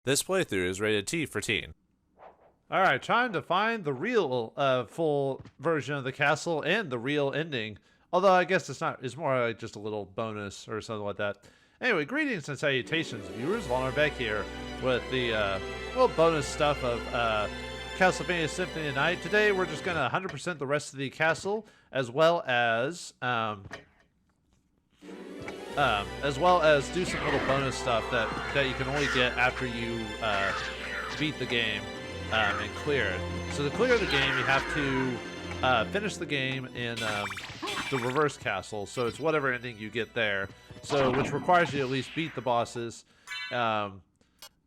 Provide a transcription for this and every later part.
This playthrough is rated T for teen. Alright, trying to find the real full version of the castle and the real ending. Although I guess it's more like just a little bonus or something like that. Anyway, greetings and salutations, viewers. Vauldemare back here with the little bonus stuff of Castlevania Symphony tonight. Today we're just gonna 100% the rest of the castle, as well as do some little bonus stuff that you can only get after you beat the game and clear it. So to clear the game, you have to finish the game in the reverse castle. So it's whatever ending you get there. So which requires you to at least beat the bosses, and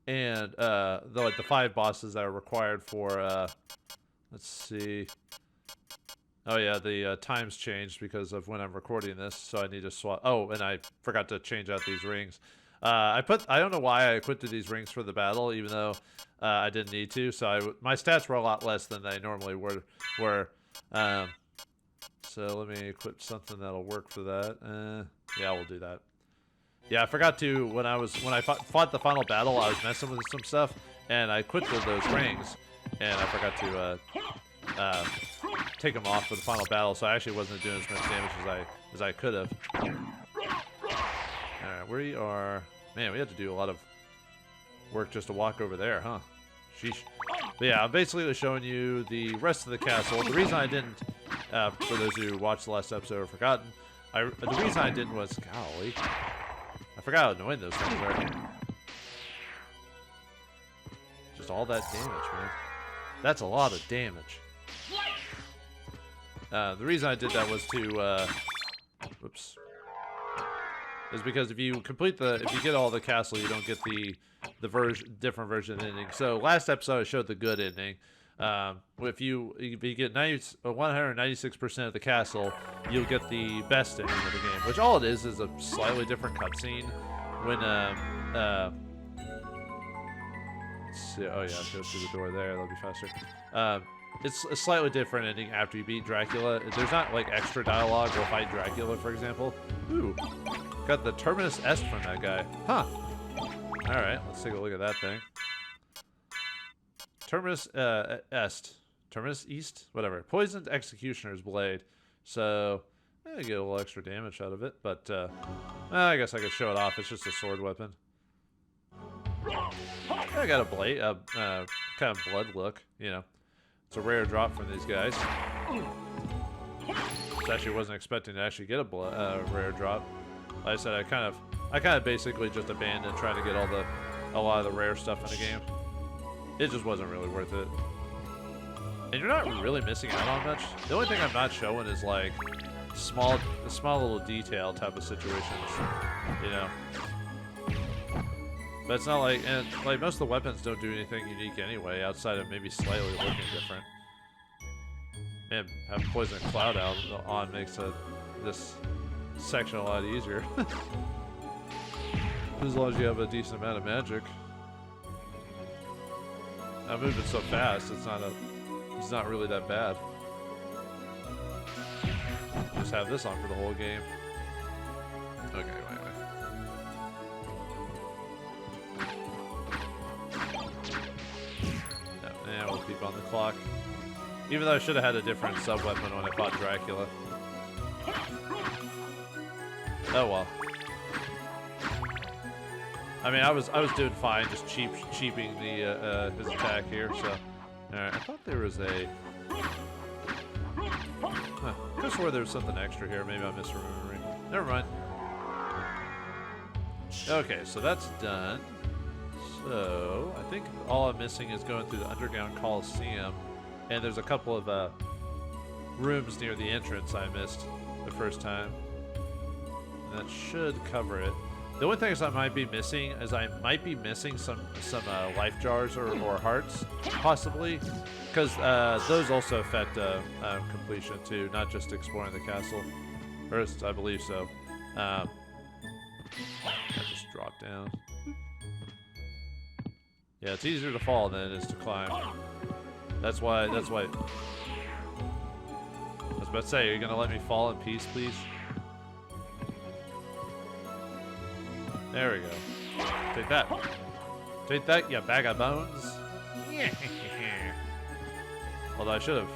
the 5 bosses that are required for. Let's see. Oh yeah, the times changed because of when I'm recording this, so I need to swap. Oh, and I forgot to change out these rings. I don't know why I equipped these rings for the battle, even though I didn't need to. So my stats were a lot less than they normally were. So let me equip something that'll work for that. Yeah, we'll do that. Yeah, I forgot to when I fought the final battle. I was messing with some stuff, and I equipped those rings, and I forgot to take them off for the final battle. So I actually wasn't doing as much damage as I could have. All right, we are. Man, we had to do a lot of work just to walk over there, huh? Sheesh. But yeah, I'm basically showing you the rest of the castle. The reason I didn't, for those who watched the last episode or forgotten, the reason I didn't was, golly, I forgot how annoying those things are. Just all that damage, man. That's a lot of damage. The reason I did that was to, whoops. Is because if you get all the castle, you don't get the different version ending. So last episode I showed the good ending. If you get 196% of the castle, you'll get the best ending of the game. Which all it is a slightly different cutscene. When let's see, oh yeah, go through the door there. That'll be faster. It's a slightly different ending after you beat Dracula. There's not like extra dialogue. We'll fight Dracula, for example. Ooh. Got the Terminus Est from that guy. Huh. Alright, let's take a look at that thing. Terminus Est. Terminus East? Whatever. Poisoned Executioner's Blade. So, I get a little extra damage out of it, but I guess I could show it off. It's just a sword weapon. I got a blade, kind of blood look, you know. It's a rare drop from these guys. So actually wasn't expecting to actually get a rare drop. Like I said, I kind of basically just abandoned trying to get a lot of the rare stuff in the game. It just wasn't really worth it. And you're not really missing out on much. The only thing I'm not showing is like small little detail type of situations, you know. But it's not like, and like most of the weapons don't do anything unique anyway, outside of maybe slightly looking different. Man, having Poison Cloud out on makes this section a lot easier. As long as you have a decent amount of magic. I'm moving so fast, it's not really that bad. Just have this on for the whole game. Okay, wait. Yeah, we'll keep on the clock. Even though I should have had a different sub-weapon when I fought Dracula. Oh well. I mean, I was doing fine, just cheaping the his attack here. So, all right. I thought there was a. Huh. I could have swore there was something extra here. Maybe I'm misremembering. Never mind. Okay, so that's done. So I think all I'm missing is going through the underground Coliseum, and there's a couple of rooms near the entrance I missed the first time. That should cover it. The only things I might be missing is I might be missing some life jars or hearts, possibly, because those also affect completion too, not just exploring the castle. First, I believe so. I just dropped down. Yeah, it's easier to fall than it is to climb. That's why. I was about to say, are you gonna let me fall in peace, please? There we go. Take that. Take that, you bag of bones. Although I should have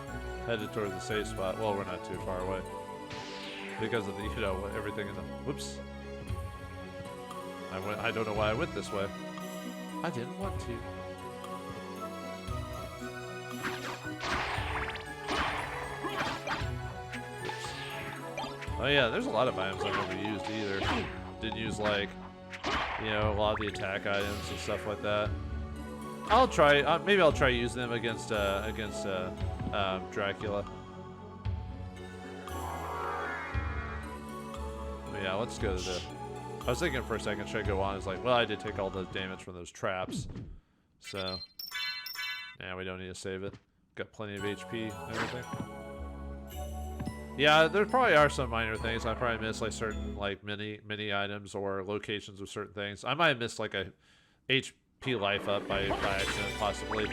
headed towards the safe spot. Well, we're not too far away. Because of the, you know, everything in the... Whoops. I don't know why I went this way. I didn't want to. Oh yeah, there's a lot of items I've never used either. Didn't use, like, you know, a lot of the attack items and stuff like that. I'll try, maybe I'll try using them against Dracula. But yeah, let's go to the... I was thinking for a second, should I go on? It's like, well, I did take all the damage from those traps. So, yeah, we don't need to save it. Got plenty of HP and everything. Yeah, there probably are some minor things. I probably missed like certain like mini items or locations of certain things. I might have missed like a HP life up by accident, possibly.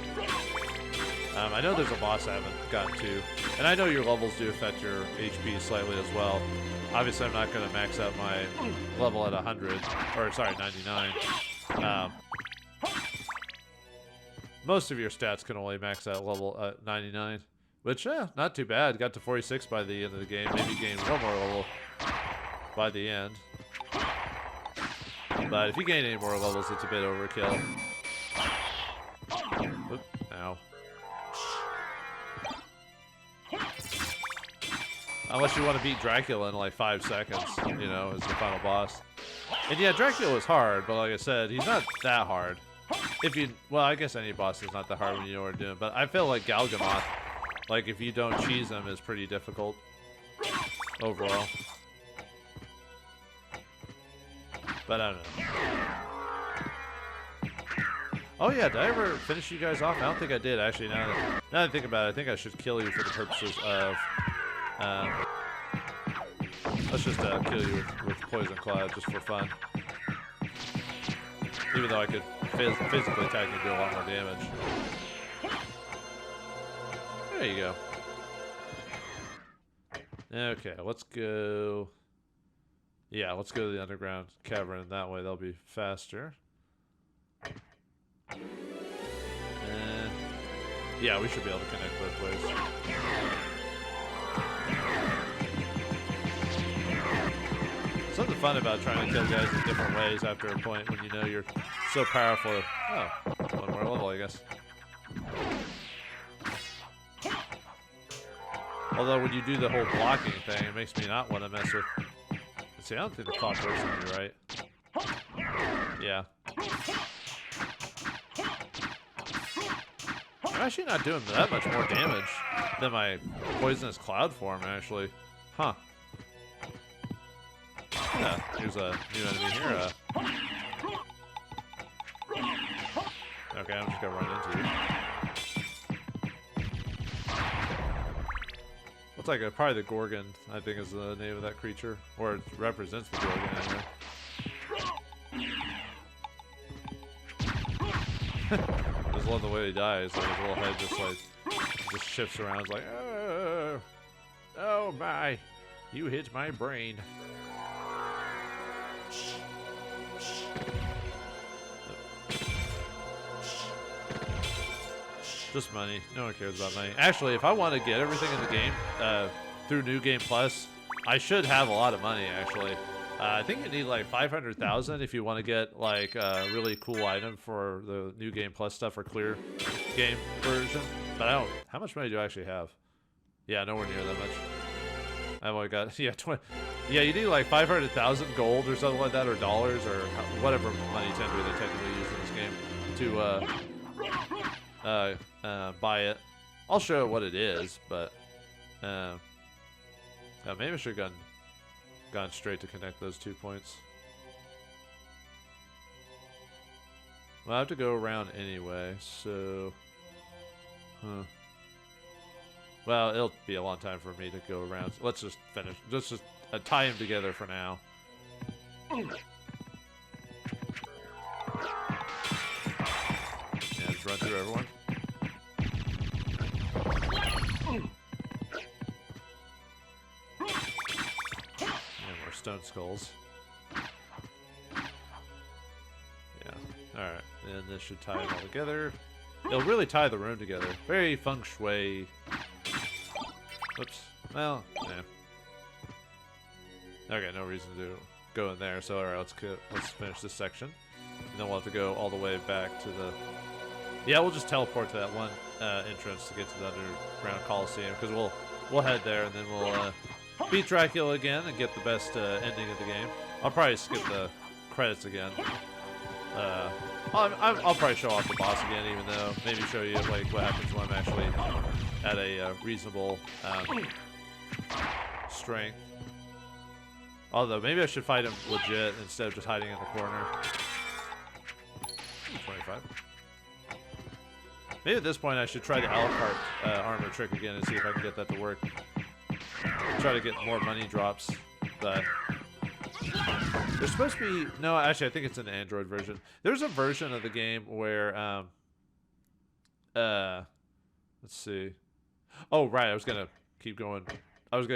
I know there's a boss I haven't gotten to, and I know your levels do affect your HP slightly as well. Obviously, I'm not going to max out my level at 100, or sorry, 99. Most of your stats can only max out level at 99. Which, yeah, not too bad. Got to 46 by the end of the game. Maybe gained one more level by the end. But if you gain any more levels, it's a bit overkill. Oop, ow. Unless you want to beat Dracula in like 5 seconds, you know, as the final boss. And yeah, Dracula is hard, but like I said, he's not that hard. If you, well, I guess any boss is not that hard when you know what you're doing. But I feel like Galgamoth, like, if you don't cheese them, is pretty difficult overall. But I don't know. Oh yeah, did I ever finish you guys off? I don't think I did, actually. Now that I think about it, I think I should kill you for the purposes of... let's just kill you with Poison Cloud, just for fun. Even though I could physically attack you and do a lot more damage. There you go. Okay, let's go... Yeah, let's go to the underground cavern. That way they'll be faster. And... yeah, we should be able to connect both ways. Something fun about trying to kill guys in different ways after a point when you know you're so powerful. Oh, one more level, I guess. Although when you do the whole blocking thing, it makes me not want to mess with... See, I don't think the clock works on you, right? Yeah. I'm actually not doing that much more damage than my poisonous cloud form, actually. Huh. Yeah, here's a new enemy here. Okay, I'm just gonna run into you. Looks like probably the Gorgon, I think, is the name of that creature. Or it represents the Gorgon, anyway. Just love the way he dies. Like his little head just shifts around. It's like, oh, oh my, you hit my brain. Just money. No one cares about money. Actually, if I want to get everything in the game through New Game Plus, I should have a lot of money, actually. I think you need like 500,000 if you want to get like a really cool item for the New Game Plus stuff or clear game version. But I don't... How much money do I actually have? Yeah, nowhere near that much. I've only got... Yeah, 20... Yeah, you need like 500,000 gold or something like that, or dollars, or whatever money they technically use in this game to buy it. I'll show it what it is, but maybe I should have gone straight to connect those 2 points. Well, I have to go around anyway, so... Well, it'll be a long time for me to go around. So let's just finish. Let's just tie them together for now. Yeah, just run through everyone. And more stone skulls. Yeah. Alright. and this should tie it all together. It'll really tie the room together. Very feng shui. Oops. Well, yeah. Okay, no reason to go in there. So alright, let's finish this section, and then we'll have to go all the way back to the. Yeah, we'll just teleport to that one entrance to get to the underground coliseum, because we'll head there, and then we'll beat Dracula again and get the best ending of the game. I'll probably skip the credits again. I'll probably show off the boss again, even though maybe show you like what happens when I'm actually at a reasonable strength. Although maybe I should fight him legit instead of just hiding in the corner. 25. Maybe at this point I should try the Alucard armor trick again and see if I can get that to work. Try to get more money drops, but there's supposed to be no. Actually, I think it's an Android version. There's a version of the game where let's see. Oh right, I was gonna keep going. I was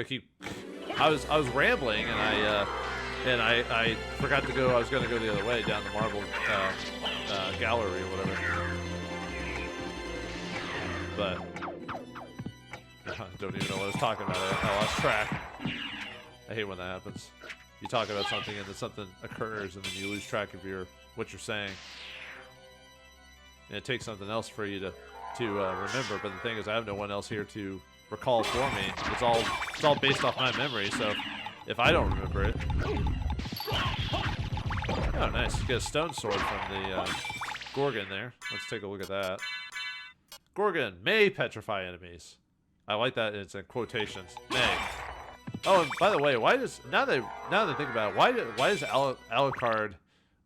rambling and I forgot to go. I was gonna go the other way down the marble gallery or whatever. But I don't even know what I was talking about. I lost track. I hate when that happens. You talk about something and then something occurs and then you lose track of what you're saying. And it takes something else for you to remember. But the thing is, I have no one else here to recall for me. It's all based off my memory. So if I don't remember it, oh nice, get a stone sword from the Gorgon there. Let's take a look at that. Gorgon may petrify enemies. I like that it's in quotations. May. Oh, and by the way, why does now that I think about it, why is Alucard,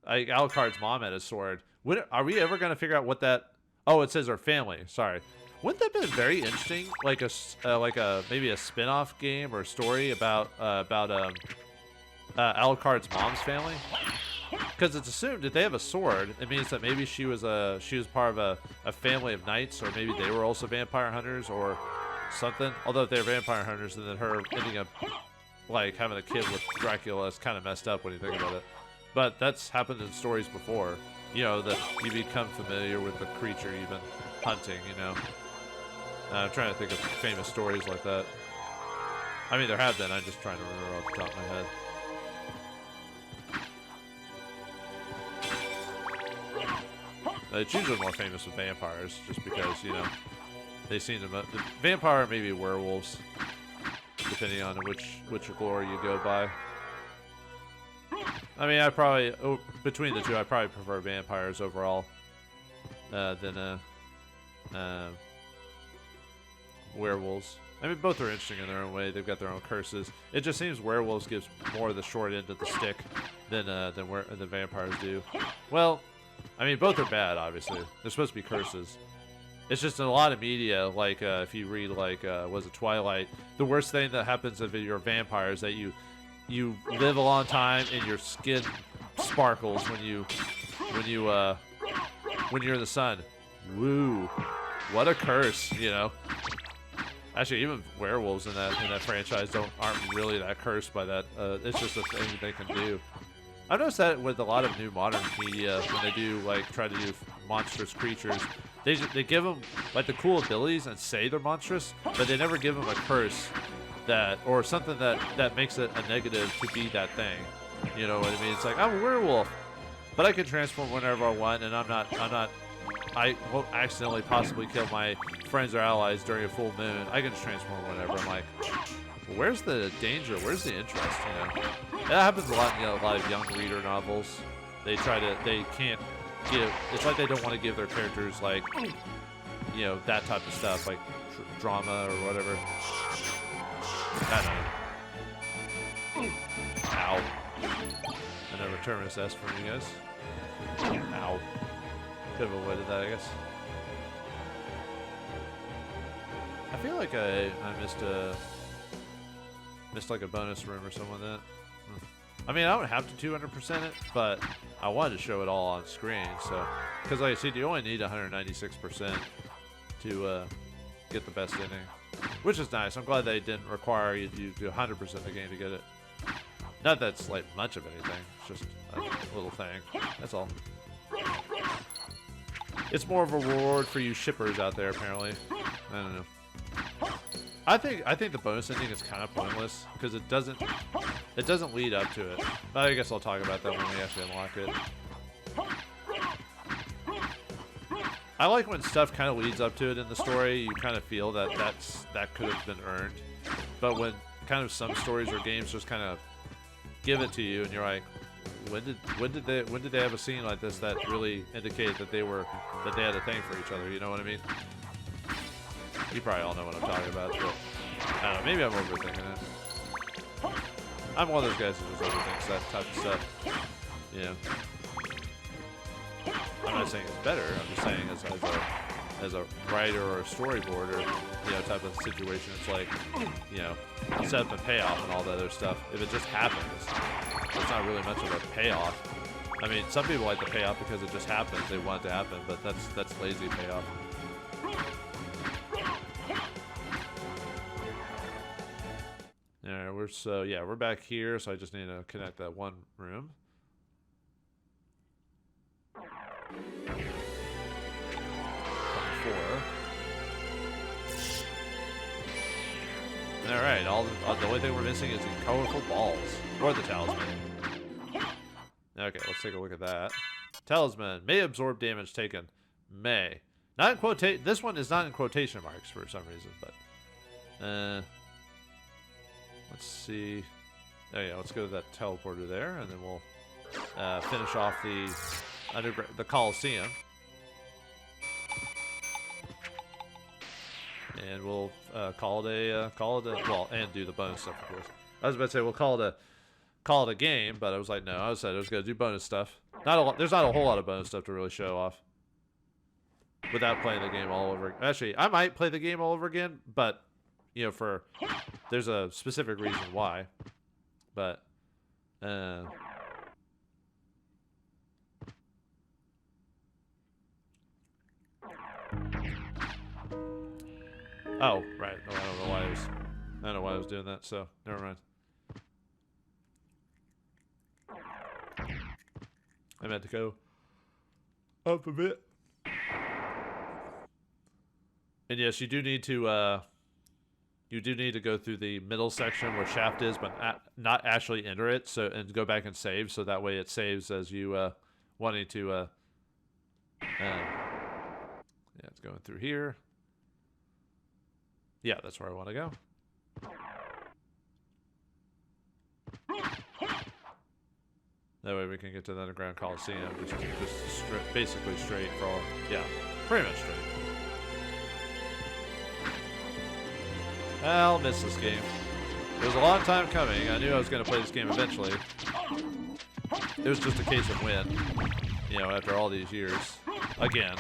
Alucard's mom had a sword? Are we ever gonna figure out what that? Oh, it says her family. Sorry. Wouldn't that have been very interesting? Like a maybe a spin-off game or story about Alucard's mom's family? Because it's assumed that they have a sword. It means that maybe she was part of a family of knights, or maybe they were also vampire hunters or something. Although if they're vampire hunters, then her ending up like having a kid with Dracula is kind of messed up when you think about it. But that's happened in stories before. You know, that you become familiar with the creature you've been hunting. You know, I'm trying to think of famous stories like that. I mean, there have been. I'm just trying to remember off the top of my head. It's usually more famous with vampires, just because, you know, they seem to... The vampire, maybe werewolves, depending on which glory you go by. I mean, between the two, I probably prefer vampires overall than werewolves. I mean, both are interesting in their own way. They've got their own curses. It just seems werewolves gives more of the short end of the stick than vampires do. Well... I mean, both are bad, obviously. They're supposed to be curses. It's just in a lot of media, like, if you read, like, was it Twilight? The worst thing that happens if you're a vampire is that you live a long time and your skin sparkles when you're in the sun. Woo. What a curse, you know? Actually, even werewolves in that franchise aren't really that cursed by that. It's just a thing they can do. I've noticed that with a lot of new modern media, when they do try to do monstrous creatures, they give them like the cool abilities and say they're monstrous, but they never give them a curse or something that makes it a negative to be that thing. You know what I mean? It's like, I'm a werewolf, but I can transform whenever I want, and I won't accidentally possibly kill my friends or allies during a full moon. I can just transform whenever. I'm like, where's the danger? Where's the interest? You know, that happens a lot in a lot of young reader novels. They can't give. It's like they don't want to give their characters like, you know, that type of stuff, like drama or whatever. I don't know. Ow! I never terminus S from you guys. Ow! Could have avoided that, I guess. I feel like I missed like a bonus room or something like that. I mean, I don't have to 200% it, but I wanted to show it all on screen. So, because like I said, you only need 196% to get the best ending, which is nice. I'm glad they didn't require you to do 100% the game to get it. Not that it's like much of anything. It's just a little thing. That's all. It's more of a reward for you shippers out there, apparently. I don't know. I think the bonus ending is kind of pointless because it doesn't lead up to it. But I guess I'll talk about that when we actually unlock it. I like when stuff kind of leads up to it in the story. You kind of feel that that could have been earned. But when kind of some stories or games just kind of give it to you, and you're like, when did they have a scene like this that really indicated that they had a thing for each other? You know what I mean? You probably all know what I'm talking about, but I don't know. Maybe I'm overthinking it. I'm one of those guys who just overthinks that type of stuff. Yeah. I'm not saying it's better. I'm just saying as a writer or a storyboarder, type of situation, it's like, setup and payoff and all that other stuff. If it just happens, it's not really much of a payoff. I mean, some people like the payoff because it just happens. They want it to happen, but that's lazy payoff. All right, we're back here, so I just need to connect that one room. Alright, the only thing we're missing is the colorful balls. Or the talisman. Okay, let's take a look at that. Talisman. May absorb damage taken. May. Not in quotation. This one is not in quotation marks for some reason, but... let's see. There you go. Let's go to that teleporter there, and then we'll finish off the Coliseum. And we'll call it a well, and do the bonus stuff, of course. I was about to say we'll call it a game, but I was like, no. I was gonna do bonus stuff. There's not a whole lot of bonus stuff to really show off without playing the game all over. Actually, I might play the game all over again, but there's a specific reason why. But oh, right. No, I don't know why I was doing that, so never mind. I meant to go up a bit. And yes, you do need to go through the middle section where Shaft is, but not actually enter it, and go back and save, so that way it saves as you wanting to yeah, it's going through here. Yeah, that's where I want to go. That way we can get to the underground Coliseum, basically straight for all. Yeah, pretty much straight. I'll miss this game. It was a long time coming. I knew I was going to play this game eventually. It was just a case of when, after all these years. Again.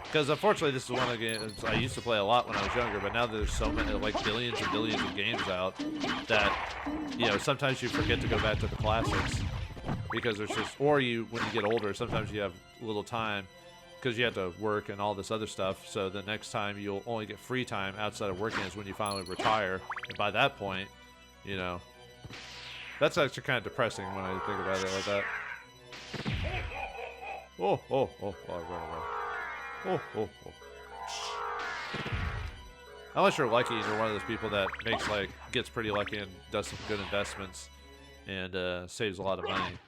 Because unfortunately, this is one of the games I used to play a lot when I was younger, but now there's so many, like billions and billions of games out that, sometimes you forget to go back to the classics. Because there's just, when you get older, sometimes you have little time because you have to work and all this other stuff. So the next time you'll only get free time outside of working is when you finally retire. And by that point, that's actually kind of depressing when I think about it like that. Oh, I ran away. Oh. Unless you're lucky and you're one of those people that gets pretty lucky and does some good investments and saves a lot of money.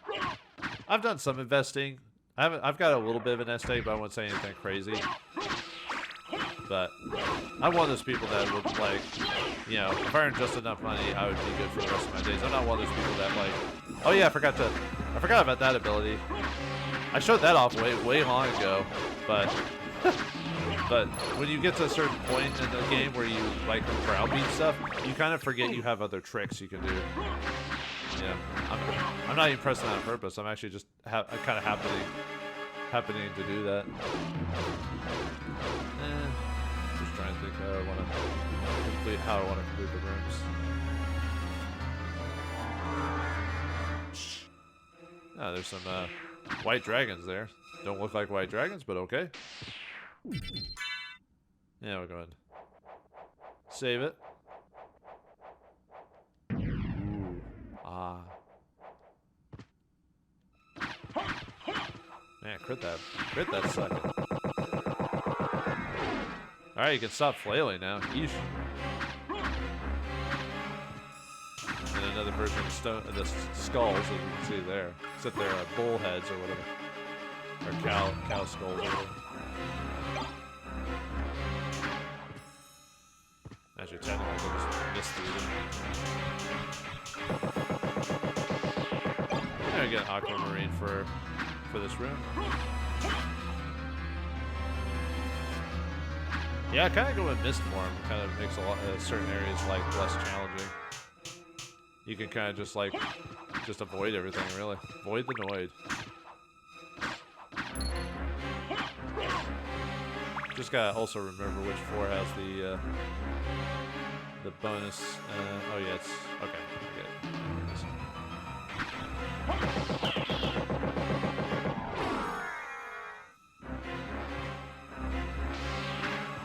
I've done some investing. I've got a little bit of a nest egg, but I won't say anything crazy. But I'm one of those people that would if I earned just enough money, I would be good for the rest of my days. I'm not one of those people that oh yeah, I forgot about that ability. I showed that off way long ago, but but when you get to a certain point in the game where you browbeat stuff, you kind of forget you have other tricks you can do. Yeah, I'm not even pressing that on purpose. I'm actually just kind of happening to do that. Just trying to think how I want to complete the rooms. Oh, there's some white dragons there. Don't look like white dragons, but okay. Yeah, we'll go ahead. Save it. Man, crit that sucker. Alright, you can stop flailing now. Yeesh. And another version of the skulls, as you can see there. Except they're bull heads or whatever. Or cow skulls or whatever. Actually, technically, I just missed through them. I'm gonna get an aquamarine for this room. Yeah, kind of go with mist form. Kind of makes a lot certain areas like less challenging. You can kind of just avoid everything really. Avoid the noid. Just gotta also remember which floor has the bonus. Oh yeah, it's okay.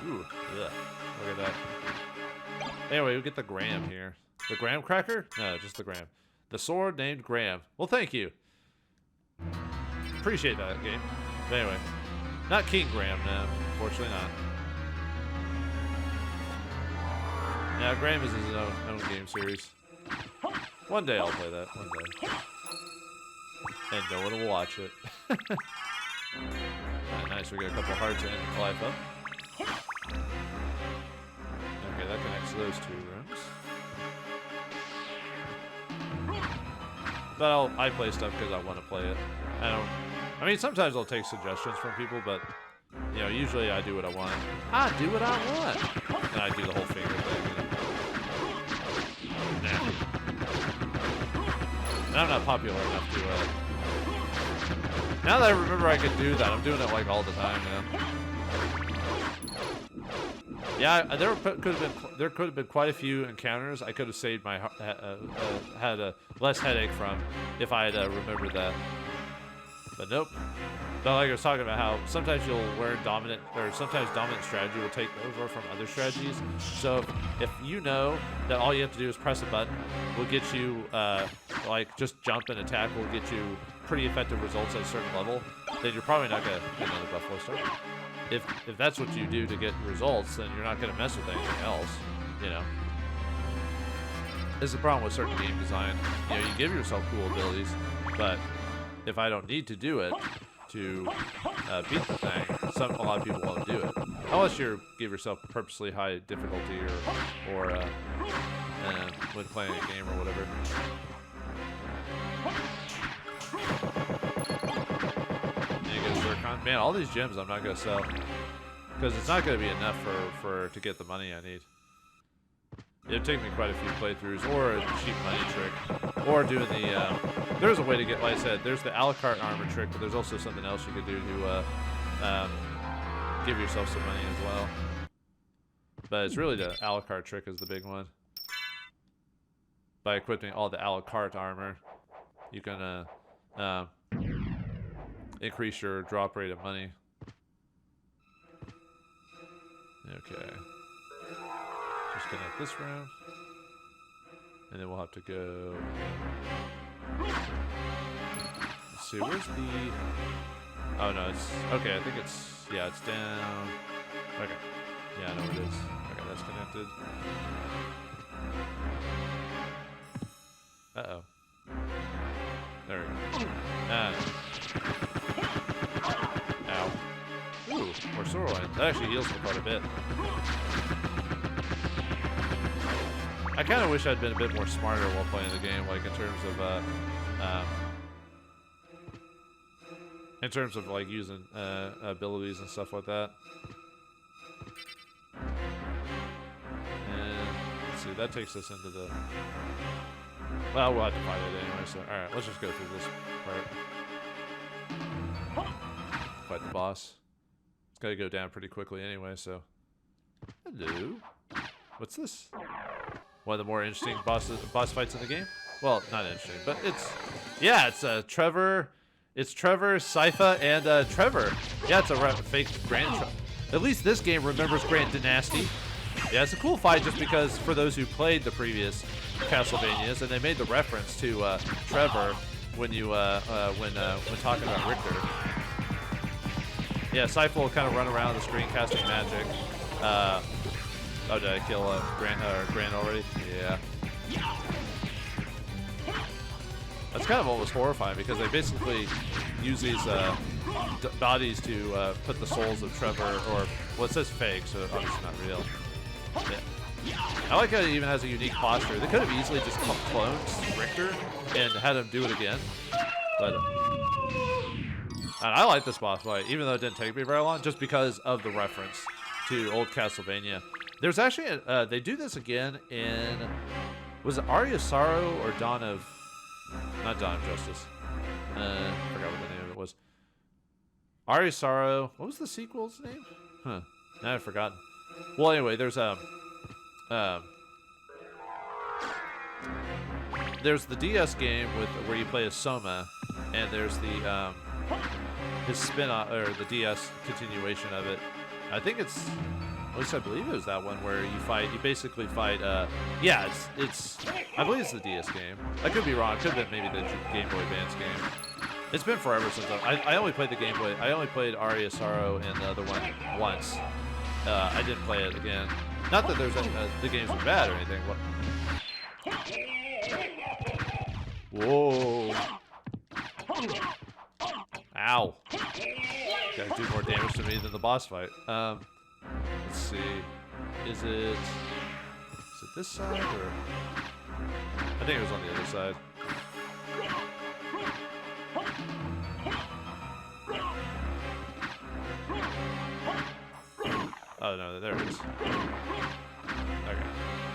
Ooh, yeah. Look at that. Anyway, we get the Graham here. The Graham cracker? No, just the Graham. The sword named Graham. Well, thank you. Appreciate that, game. But anyway, not King Graham, no. Unfortunately not. Now, Graham is his own game series. One day I'll play that. One day. And no one will watch it. Nice, we got a couple hearts and life up. Okay, that connects those two rooms. But I play stuff because I want to play it. I mean, sometimes I'll take suggestions from people, but you know, usually I do what I want. I do what I want, and I do the whole finger thing. You know? Nah. And I'm not popular enough to. Now that I remember I could do that, I'm doing it like all the time now. Yeah, there could have been quite a few encounters I could have saved my had a less headache from if I had remembered that. But nope. But like I was talking about how sometimes you'll learn dominant, or sometimes dominant strategy will take over from other strategies. So if you know that all you have to do is press a button, will get you like just jump and attack will get you pretty effective results at a certain level, then you're probably not gonna get another Buffalo Star. If that's what you do to get results, then you're not gonna mess with anything else, you know. This is the problem with certain game design. You know, you give yourself cool abilities, but if I don't need to do it to beat the thing, a lot of people won't do it. Unless you give yourself purposely high difficulty or when playing a game or whatever. Man, all these gems I'm not gonna sell because it's not gonna be enough to get the money I need. It'd take me quite a few playthroughs, or a cheap money trick, or doing the. There's a way to get, like I said, there's the Alucard armor trick, but there's also something else you could do to give yourself some money as well. But it's really the Alucard trick is the big one. By equipping all the Alucard armor, you can increase your drop rate of money. Okay. Just connect this round. And then we'll have to go. Let's see, where's the. Oh no, it's. Okay, I think it's. Yeah, it's down. Okay. Yeah, I know what it is. Okay, that's connected. Uh oh. There we go. Ow. Ooh, more Sorrowline. That actually heals me quite a bit. I kind of wish I'd been a bit more smarter while playing the game, like in terms of like using abilities and stuff like that. And let's see, that takes us into the. Well, we'll have to fight it anyway. So, all right, let's just go through this part. Fight the boss. It's got to go down pretty quickly anyway. So, hello. What's this? One of the more interesting boss fights in the game. Well, not interesting, but it's Trevor. It's Trevor, Sypha, and Trevor. Yeah, it's a fake Grand. At least this game remembers Grand Dynasty. Yeah, it's a cool fight just because for those who played the previous Castlevanias, and they made the reference to Trevor when talking about Richter. Yeah, Sypha will kind of run around the screen casting magic. Oh, did I kill Grant already? Yeah. That's kind of what was horrifying because they basically use these bodies to put the souls of Trevor, or well, it says fake, so obviously not real. Yeah. I like how it even has a unique posture. They could have easily just cloned Richter and had him do it again, but and I like this boss fight, even though it didn't take me very long, just because of the reference to old Castlevania. There's actually they do this again in, was it Aria of Sorrow or Dawn of, not Dawn of Justice. I forgot what the name of it was. Aria of Sorrow. What was the sequel's name? Huh. Now I've forgotten. Well, anyway, there's the DS game where you play as Soma, and there's the his spin-off, or the DS continuation of it. I think it's, at least I believe it was that one where you basically fight, yeah, it's I believe it's the DS game. I could be wrong. It could have been maybe the Game Boy Advance game. It's been forever since I only played the Game Boy. I only played Aria of Sorrow and the other one once. I didn't play it again. Not that the games were bad or anything. Whoa. Ow. Guys do more damage to me than the boss fight. Let's see. Is it this side or? I think it was on the other side. Oh no, there it is. Okay.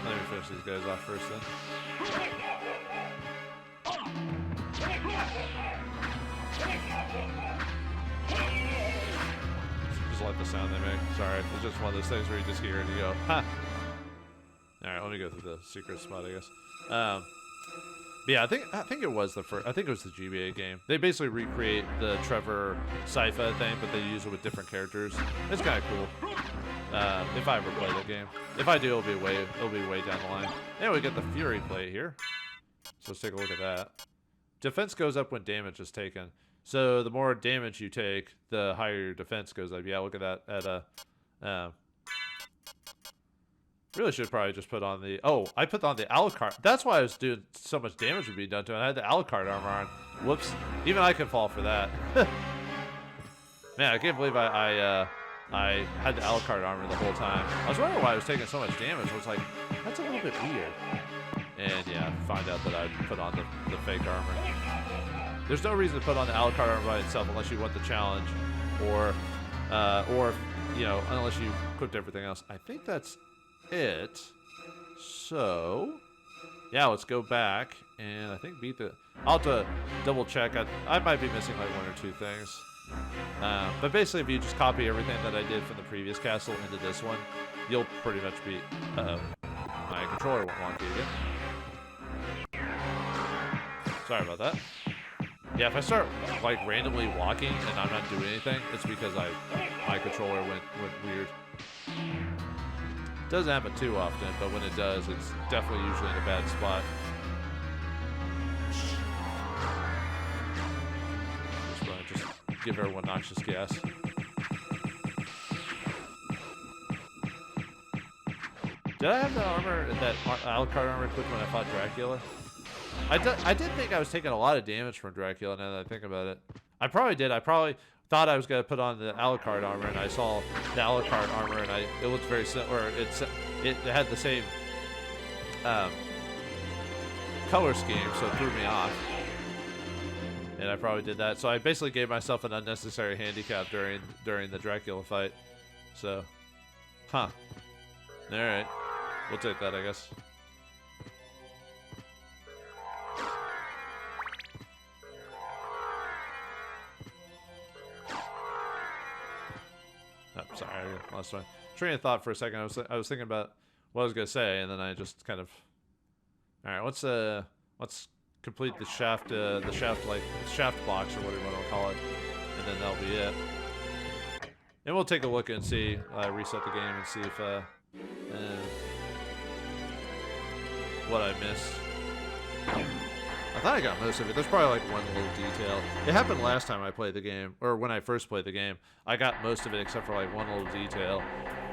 Let me finish these guys off first then. Just like the sound they make. Sorry, it's just one of those things where you just hear it and you go, ha! Alright, let me go through the secret spot, I guess. But yeah, I think it was the first. I think it was the GBA game. They basically recreate the Trevor Sypha thing, but they use it with different characters. It's kind of cool. If I ever play that game, if I do, it'll be way down the line. Anyway, we get the Fury plate here. So let's take a look at that. Defense goes up when damage is taken. So the more damage you take, the higher your defense goes up. Yeah, look at that. Really should probably just put on the... Oh, I put on the Alucard. That's why I was doing so much damage would be done to it. I had the Alucard armor on. Whoops. Even I can fall for that. Man, I can't believe I had the Alucard armor the whole time. I was wondering why I was taking so much damage. I was like, that's a little bit weird. And yeah, find out that I put on the fake armor. There's no reason to put on the Alucard armor by itself unless you want the challenge, or you know, unless you equipped everything else. I think that's it. So yeah, let's go back and I think beat the... I'll have to double check. I might be missing like one or two things. But basically, if you just copy everything that I did from the previous castle into this one, you'll pretty much beat... my controller won't wonky again. Sorry about that. Yeah, if I start like randomly walking and I'm not doing anything, it's because my controller went weird. Doesn't happen too often, but when it does, it's definitely usually in a bad spot. Just give everyone noxious gas. Did I have the armor, that Alucard armor equipped when I fought Dracula? I did think I was taking a lot of damage from Dracula now that I think about it. I probably did. I probably thought I was going to put on the Alucard armor, and I saw the Alucard armor, and it looked very similar. It had the same color scheme, so it threw me off. And I probably did that. So I basically gave myself an unnecessary handicap during the Dracula fight. So, huh. Alright. We'll take that, I guess. Oh, sorry, I lost my train of thought for a second. I was thinking about what I was gonna say, and then I just kind of... Alright, let's complete the shaft box, or whatever you want to call it, and then that'll be it. And we'll take a look and see, reset the game and see if what I missed. I thought I got most of it. There's probably like one little detail. It happened last time I played the game, or when I first played the game. I got most of it except for like one little detail.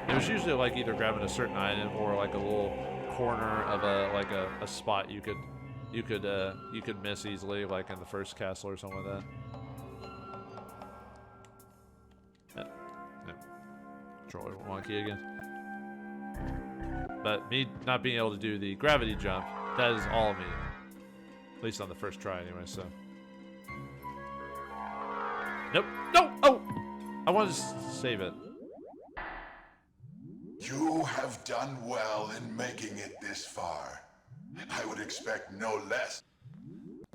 It was usually like either grabbing a certain item or like a little corner of a spot you could miss easily, like in the first castle or something like that. Controller wonky again. But me not being able to do the gravity jump, that is all me. At least on the first try anyway, so. Nope. No! Oh! I wanted to save it. You have done well in making it this far. I would expect no less.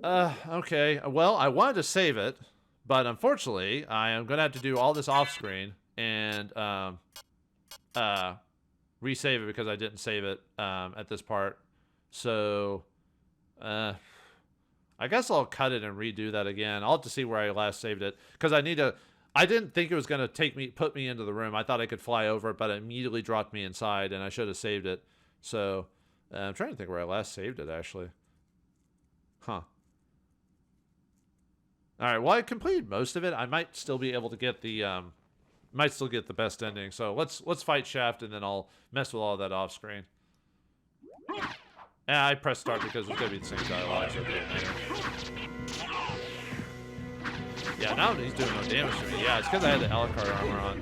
Okay. Well, I wanted to save it, but unfortunately, I am going to have to do all this off-screen and resave it because I didn't save it at this part. So, I guess I'll cut it and redo that again. I'll have to see where I last saved it because I didn't think it was going to put me into the room. I thought I could fly over it, but it immediately dropped me inside, and I should have saved it. So, I'm trying to think where I last saved it, actually. Huh. All right, well, I completed most of it. I might still be able to get the best ending. So let's fight Shaft, and then I'll mess with all that off screen. And I pressed start because it's gonna be the same dialogue. So yeah, now he's doing no damage to me. Yeah, it's because I had the Alucard armor on.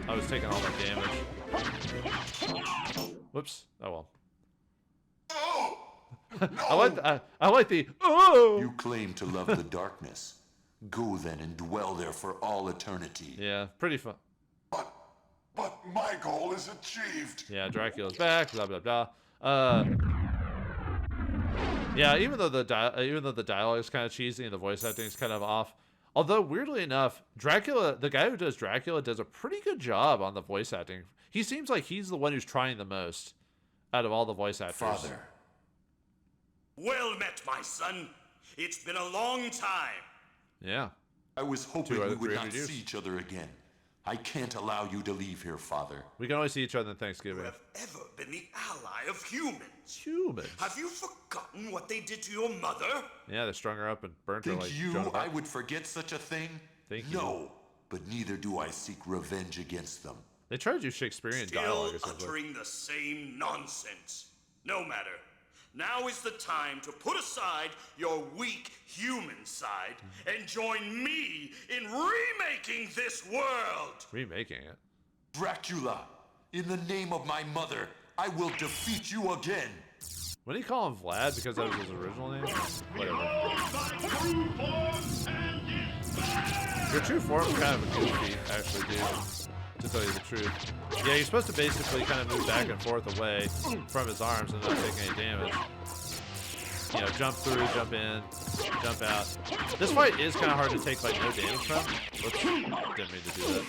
I was taking all that damage. Whoops. Oh well. Oh, no. I like the oh. You claim to love the darkness. Go then and dwell there for all eternity. Yeah, pretty fun. But my goal is achieved. Yeah, Dracula's back. Blah blah blah. Yeah, even though the dialogue is kind of cheesy and the voice acting is kind of off. Although weirdly enough, Dracula, the guy who does Dracula, does a pretty good job on the voice acting. He seems like he's the one who's trying the most out of all the voice actors. Father. Well met, my son. It's been a long time. Yeah. I was hoping we would not years. see each other again. I can't allow you to leave here, Father. We can only see each other on Thanksgiving. You have ever been the ally of humans. Humans? Have you forgotten what they did to your mother? Yeah, they strung her up and burnt her like Think you I would forget such a thing? Thank you. No, but neither do I seek revenge against them. They tried to do Shakespearean dialogue or Still something. uttering the same nonsense. No matter. Now is the time to put aside your weak human side and join me in remaking this world. Remaking it? Dracula, in the name of my mother, I will defeat you again. What do you call him, Vlad? Because that was his original name? Whatever. Your true form is kind of a goofy, actually, dude. To tell you the truth. Yeah, you're supposed to basically kind of move back and forth away from his arms and not take any damage. You know, jump through, jump in, jump out. This fight is kind of hard to take like no damage from. Whoops, didn't mean to do that.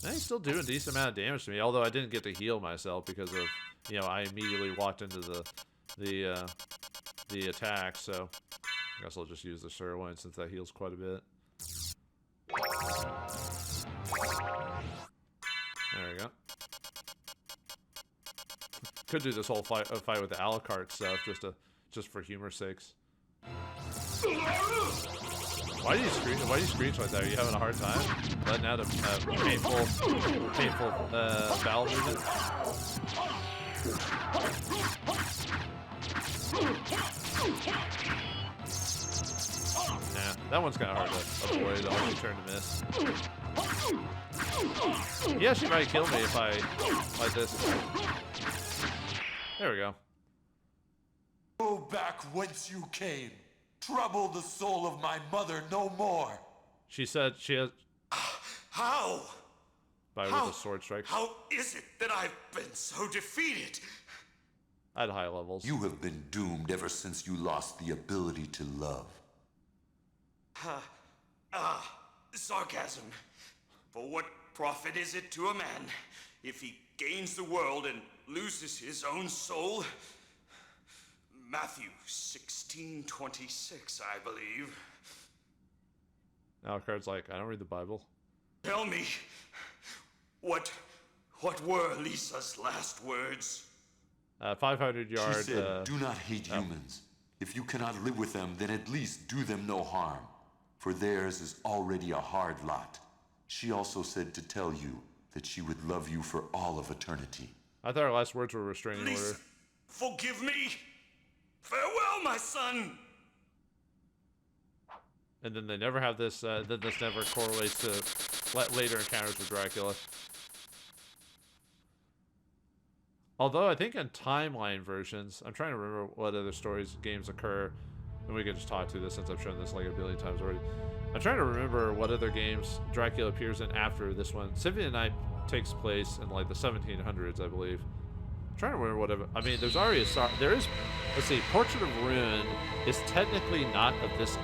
And he's still doing a decent amount of damage to me, although I didn't get to heal myself because of, you know, I immediately walked into the attack, so I guess I'll just use the sirloin since that heals quite a bit. There we go. Could do this whole fight with the Alucard stuff just for humor's sakes. Why do you screech like that? Are you having a hard time letting out a painful bowel movement? Nah, that one's kind of hard to avoid. I'll only turn to miss. He actually might kill me if I like this. There we go. Go back whence you came. Trouble the soul of my mother no more. She said she has. How? With a sword strike. How is it that I've been so defeated? At high levels. You have been doomed ever since you lost the ability to love. Sarcasm. For what profit is it to a man if he gains the world and loses his own soul? Matthew 16:26, I believe. Alucard's like, I don't read the Bible. Tell me, what were Lisa's last words? 500 yard. She said, do not hate humans. If you cannot live with them, then at least do them no harm. For theirs is already a hard lot. She also said to tell you that she would love you for all of eternity. I thought our last words were restraining Please, order. forgive me. Farewell, my son. And then they never have this, then this never correlates to later encounters with Dracula. Although I think in timeline versions, I'm trying to remember what other stories, games occur, and we can just talk through this since I've shown this like a billion times already. I'm trying to remember what other games Dracula appears in after this one. Symphony of the Night takes place in like the 1700s, I believe. I'm trying to remember whatever. I mean, there's already there is, let's see, Portrait of Ruin is technically not of this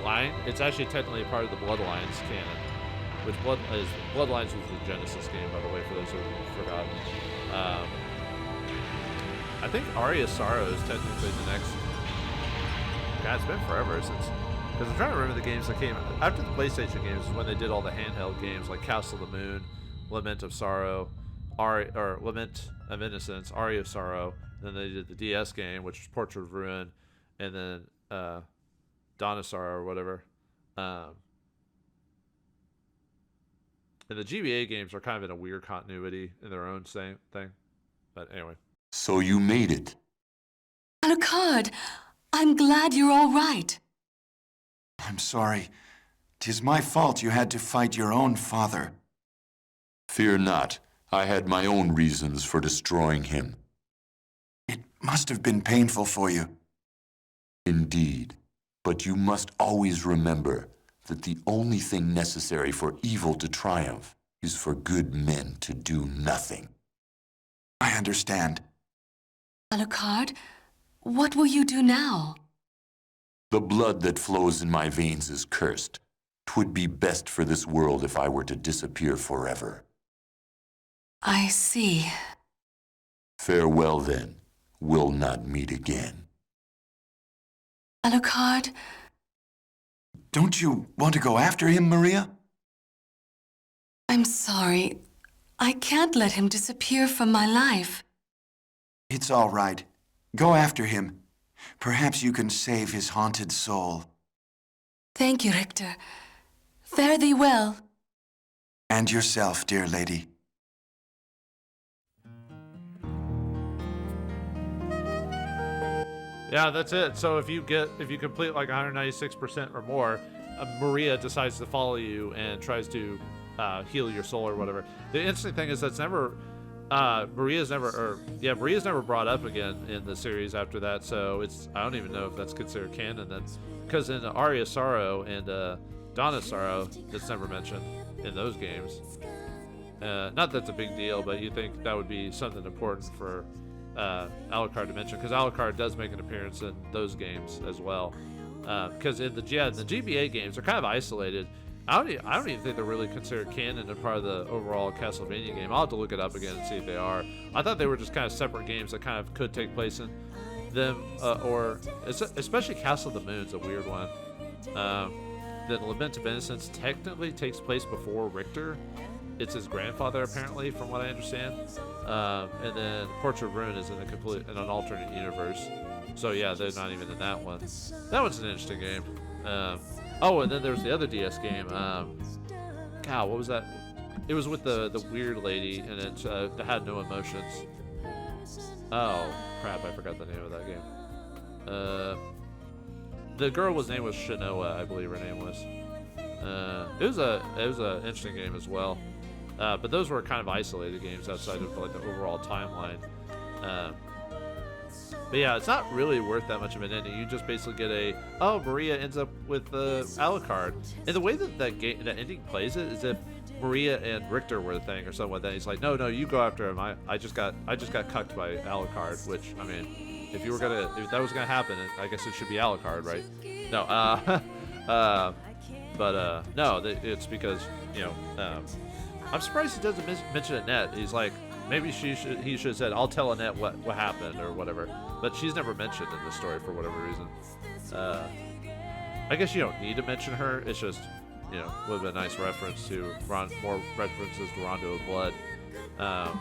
line. It's actually technically part of the Bloodlines canon, which Bloodlines was the Genesis game, by the way, for those who forgot. I think Aria of Sorrow is technically the next. God, it's been forever since. Because I'm trying to remember the games that came after the PlayStation games is when they did all the handheld games like Castle of the Moon, Lament of Sorrow, Lament of Innocence, Aria of Sorrow. Then they did the DS game, which was Portrait of Ruin, and then Dawn of Sorrow or whatever. And the GBA games are kind of in a weird continuity in their own same thing. But anyway. So you made it. Alucard, I'm glad you're all right. I'm sorry. 'Tis my fault you had to fight your own father. Fear not. I had my own reasons for destroying him. It must have been painful for you. Indeed. But you must always remember that the only thing necessary for evil to triumph is for good men to do nothing. I understand. Alucard, what will you do now? The blood that flows in my veins is cursed. 'Twould be best for this world if I were to disappear forever. I see. Farewell, then. We'll not meet again. Alucard, Don't you want to go after him, Maria? I'm sorry. I can't let him disappear from my life. It's all right. Go after him. Perhaps you can save his haunted soul. Thank you, Richter. Fare thee well. And yourself, dear lady. Yeah, that's it. So if you complete like 196% or more, Maria decides to follow you and tries to heal your soul or whatever. The interesting thing is that's never Maria's never brought up again in the series after that. So I don't even know if that's considered canon then, because in Aria of Sorrow and Dawn of Sorrow, it's never mentioned in those games. Not that it's a big deal, but you think that would be something important for Alucard to mention, because Alucard does make an appearance in those games as well. Because in the GBA games, they're kind of isolated. I don't even think they're really considered canon and part of the overall Castlevania game. I'll have to look it up again and see if they are. I thought they were just kind of separate games that kind of could take place in them, or especially Castle of the Moon's a weird one. The Lament of Innocence technically takes place before Richter. It's his grandfather, apparently, from what I understand. And then Portrait of Ruin is in an alternate universe. So yeah, they're not even in that one. That one's an interesting game. And then there's the other DS game. God, what was that? It was with the weird lady, and it had no emotions. Oh crap! I forgot the name of that game. The girl's name was Shinoa, I believe her name was. It was a interesting game as well. But those were kind of isolated games outside of like the overall timeline. But yeah, it's not really worth that much of an ending. You just basically get Maria ends up with Alucard. And the way that ending plays it is if Maria and Richter were the thing or something like that. He's like, no, you go after him. I just got cucked by Alucard, which, I mean, if that was gonna happen, I guess it should be Alucard, right? No, no, it's because, I'm surprised he doesn't mention Annette. He's like, maybe he should have said, I'll tell Annette what happened or whatever. But she's never mentioned in this story for whatever reason. I guess you don't need to mention her. It's just, would have been a nice reference to more references to Rondo of Blood. And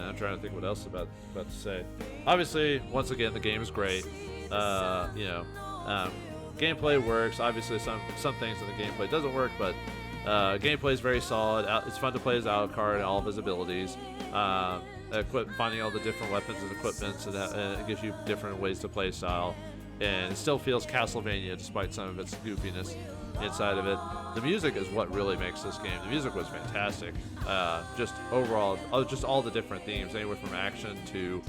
I'm trying to think what else about to say. Obviously, once again, the game is great. Gameplay works. Obviously, some things in the gameplay doesn't work, but Gameplay is very solid. It's fun to play as Alucard and all of his abilities. Finding all the different weapons and equipments, and it gives you different ways to play style. And it still feels Castlevania despite some of its goofiness inside of it. The music is what really makes this game. The music was fantastic. Just overall, just all the different themes, anywhere from action to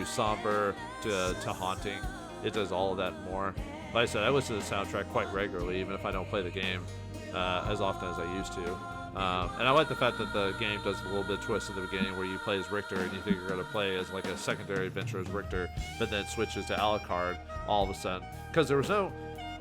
somber to haunting. It does all of that and more. Like I said, I listen to the soundtrack quite regularly, even if I don't play the game as often as I used to. And I like the fact that the game does a little bit of twist at the beginning where you play as Richter and you think you're going to play as like a secondary adventure as Richter, but then switches to Alucard all of a sudden. Because there was no...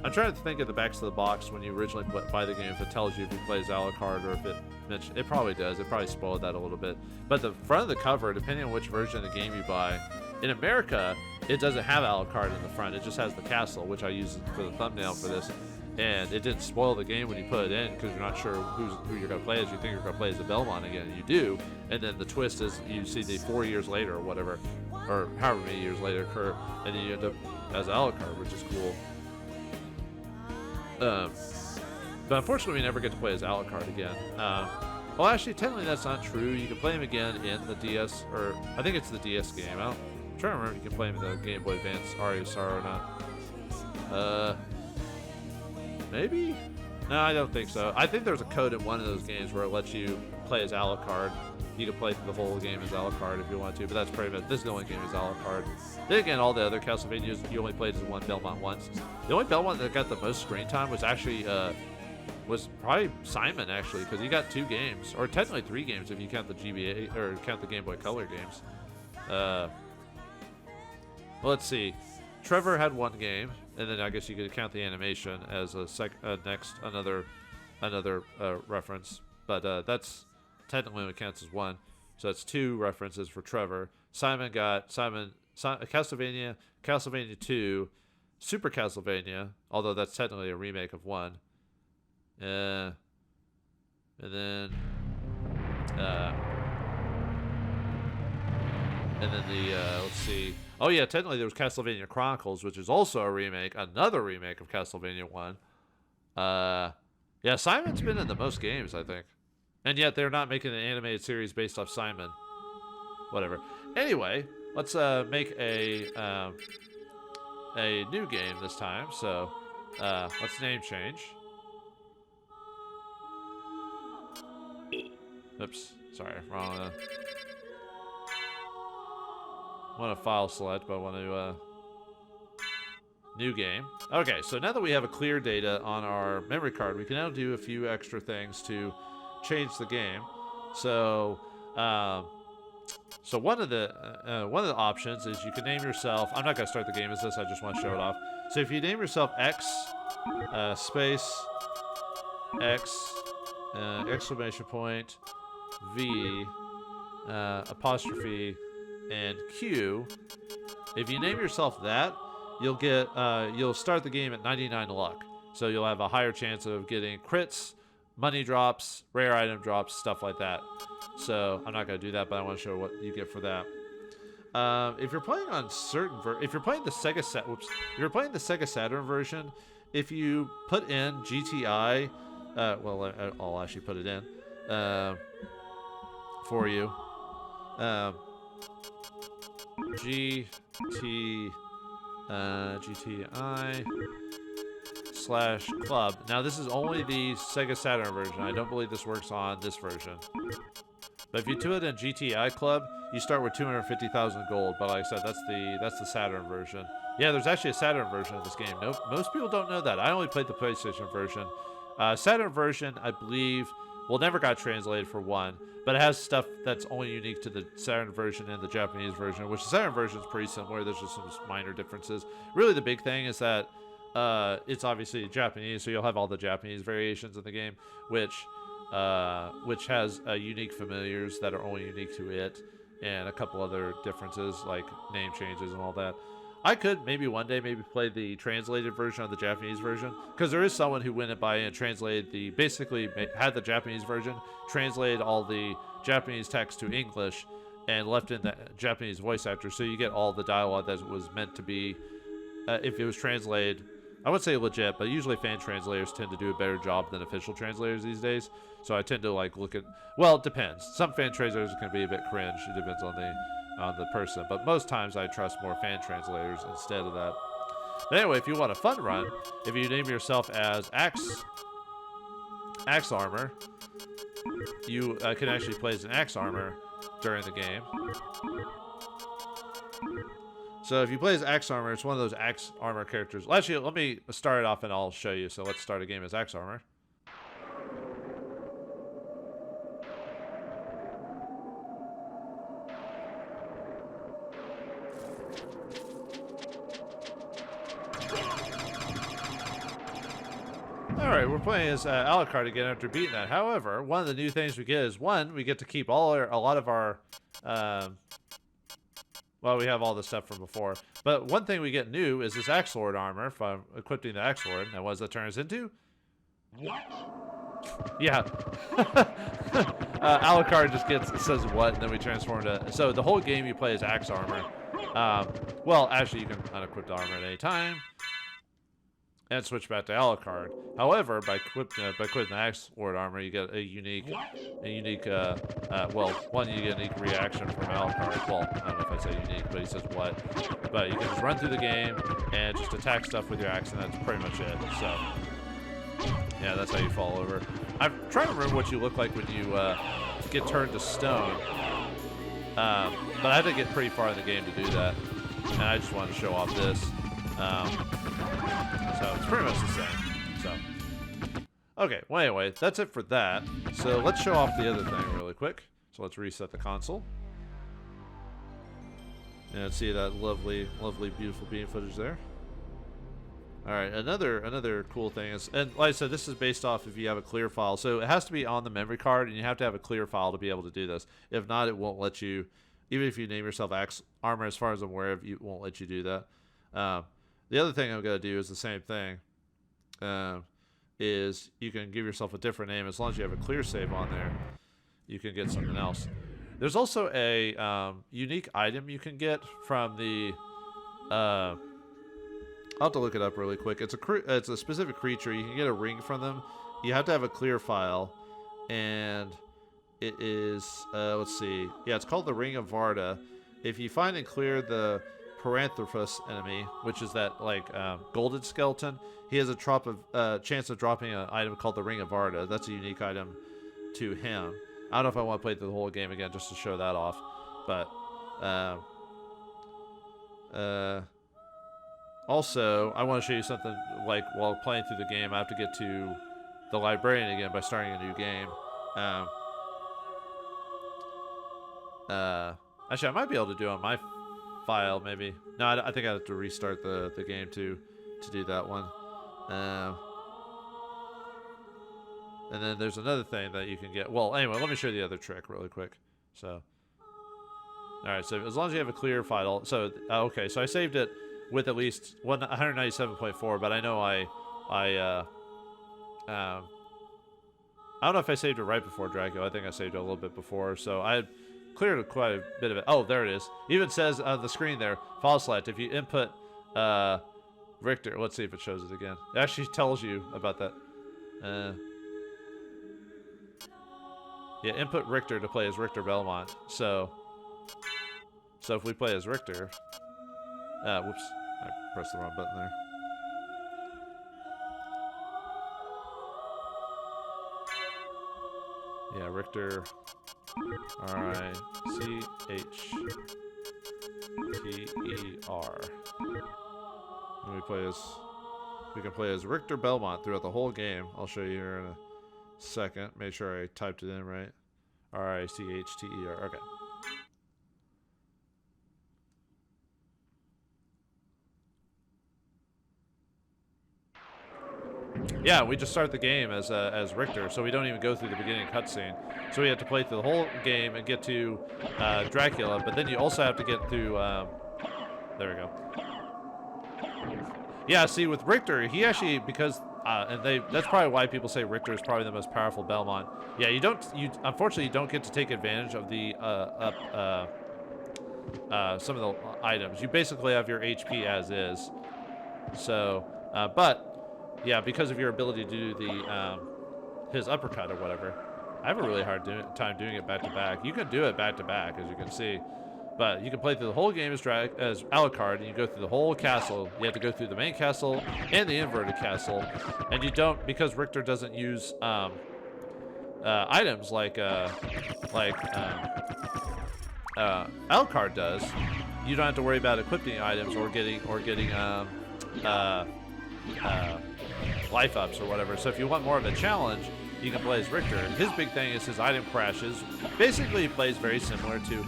I'm trying to think of the backs of the box when you originally buy the game, if it tells you if you play as Alucard or if it mentions... It probably does. It probably spoiled that a little bit. But the front of the cover, depending on which version of the game you buy, in America, it doesn't have Alucard in the front. It just has the castle, which I use for the thumbnail for this. And it didn't spoil the game when you put it in because you're not sure who you're going to play as. You think you're going to play as the Belmont again, and you do. And then the twist is you see the 4 years later or whatever, or however many years later occur, and then you end up as Alucard, which is cool. But unfortunately, we never get to play as Alucard again. Well, actually, technically that's not true. You can play him again in the DS, or I think it's the DS game. I'm trying to remember if you can play him in the Game Boy Advance Aria of Sorrow or not. Maybe? No, I don't think so. I think there's a code in one of those games where it lets you play as Alucard. You can play the whole game as Alucard if you want to, but that's pretty much... This is the only game as Alucard. Then again, all the other Castlevanias, you only played as one Belmont once. The only Belmont that got the most screen time was actually... was probably Simon, actually, because he got 2 games. Or technically 3 games if you count the GBA... or count the Game Boy Color games. Well, let's see. Trevor had 1 game. And then I guess you could count the animation as a another reference, but that's technically only counts as 1. So that's 2 references for Trevor. Simon got Castlevania, Castlevania II, Super Castlevania, although that's technically a remake of 1. And then let's see. Oh yeah, technically there was Castlevania Chronicles, which is also a remake, another remake of Castlevania 1. Yeah, Simon's been in the most games, I think. And yet they're not making an animated series based off Simon. Whatever. Anyway, let's make a new game this time. So, let's name change. Oops, sorry, wrong. I want to file select, but I want to new game. Okay, so now that we have a clear data on our memory card, we can now do a few extra things to change the game. So, one of the options is you can name yourself. I'm not going to start the game as this. I just want to show it off. So if you name yourself X space X exclamation point V apostrophe and Q. If you name yourself that, you'll get you'll start the game at 99 luck. So you'll have a higher chance of getting crits, money drops, rare item drops, stuff like that. So I'm not going to do that, but I want to show what you get for that. If you're playing on if you're playing the Sega Saturn version, if you put in GTI, I'll actually put it in for you. GTI /club. Now this is only the Sega Saturn version. I don't believe this works on this version. But if you do it in GTI Club, you start with 250,000 gold. But like I said, that's the Saturn version. Yeah, there's actually a Saturn version of this game. Nope, most people don't know that. I only played the PlayStation version. Saturn version, I believe, never got translated for 1, but it has stuff that's only unique to the Saturn version and the Japanese version, which the Saturn version is pretty similar. There's just some minor differences. Really, the big thing is that it's obviously Japanese, so you'll have all the Japanese variations in the game, which has unique familiars that are only unique to it, and a couple other differences like name changes and all that. I could maybe one day play the translated version of the Japanese version, because there is someone who went by and translated basically had the Japanase version, translated all the Japanese text to English, and left in the Japanese voice actor, so you get all the dialogue that was meant to be if it was translated I would say legit, but usually fan translators tend to do a better job than official translators these days. So I tend to like look at, well, it depends. Some fan translators can be a bit cringe. It depends on the person, but most times I trust more fan translators instead of that. But anyway, if you want a fun run, if you name yourself as Axe Armor, you can actually play as an Axe Armor during the game. So if you play as Axe Armor, it's one of those Axe Armor characters. Well, actually, let me start it off and I'll show you. So let's start a game as Axe Armor. Alright, we're playing as Alucard again after beating that. However, one of the new things we get is, one, we get to keep a lot of our... well, we have all the stuff from before. But one thing we get new is this Axe Lord armor from equipping the Axe Lord. And what does that turn us into? What? Yeah. Alucard just says what, and then we transform to... So the whole game you play as Axe Armor. Well, actually, you can unequip the armor at any time and switch back to Alucard. However, by quitting the Axe Lord armor, you get a unique, well, one, you get a unique reaction from Alucard. Well, I don't know if I say unique, but he says what. But you can just run through the game and just attack stuff with your axe, and that's pretty much it. So, yeah, that's how you fall over. I'm trying to remember what you look like when you get turned to stone. But I had to get pretty far in the game to do that, and I just wanted to show off this. So it's pretty much the same. So, okay. Well, anyway, that's it for that. So let's show off the other thing really quick. So let's reset the console. And see that lovely, beautiful beam footage there. All right. Another cool thing is, and like I said, this is based off if you have a clear file. So it has to be on the memory card, and you have to have a clear file to be able to do this. If not, it won't let you. Even if you name yourself Axe Armor, as far as I'm aware of, it won't let you do that. The other thing I'm going to do is the same thing. Is you can give yourself a different name. As long as you have a clear save on there, you can get something else. There's also a unique item you can get from the... I'll have to look it up really quick. It's a specific creature. You can get a ring from them. You have to have a clear file. And it is... let's see. Yeah, it's called the Ring of Varda. If you find and clear the... Paranthropus enemy, which is that like golden skeleton, he has a chance of dropping an item called the Ring of Varda. That's a unique item to him. I don't know if I want to play through the whole game again just to show that off, but also I want to show you something like while playing through the game. I have to get to the librarian again by starting a new game. Actually, I might be able to do it on my file, maybe. No, I think I have to restart the game to do that one. And then there's another thing that you can get. Well, anyway, let me show you the other trick really quick. So, all right. So as long as you have a clear file. So okay. So I saved it with at least 197.4, but I know I don't know if I saved it right before Dracula. I think I saved it a little bit before. So I cleared quite a bit of it. Oh, there it is. Even says on the screen there, file select. If you input Richter, let's see if it shows it again. It actually tells you about that. Yeah, input Richter to play as Richter Belmont. So if we play as Richter, whoops, I pressed the wrong button there. Yeah, Richter. R-I-C-H-T-E-R. And we can play as Richter Belmont throughout the whole game. I'll show you here in a second. Make sure I typed it in right. R-I-C-H-T-E-R. Okay. Yeah, we just start the game as Richter, so we don't even go through the beginning cutscene. So we have to play through the whole game and get to Dracula, but then you also have to get through... there we go. Yeah, see, with Richter, he actually, because... that's probably why people say Richter is probably the most powerful Belmont. Yeah, unfortunately, you don't get to take advantage of the some of the items. You basically have your HP as is. So... But yeah, because of your ability to do the his uppercut or whatever, I have a really hard time doing it back to back. You can do it back to back, as you can see, but you can play through the whole game as Alucard, and you go through the whole castle. You have to go through the main castle and the inverted castle, and you don't, because Richter doesn't use items like Alucard does. You don't have to worry about equipping items or getting life ups or whatever. So if you want more of a challenge, you can play as Richter. His big thing is his item crashes. Basically, he plays very similar to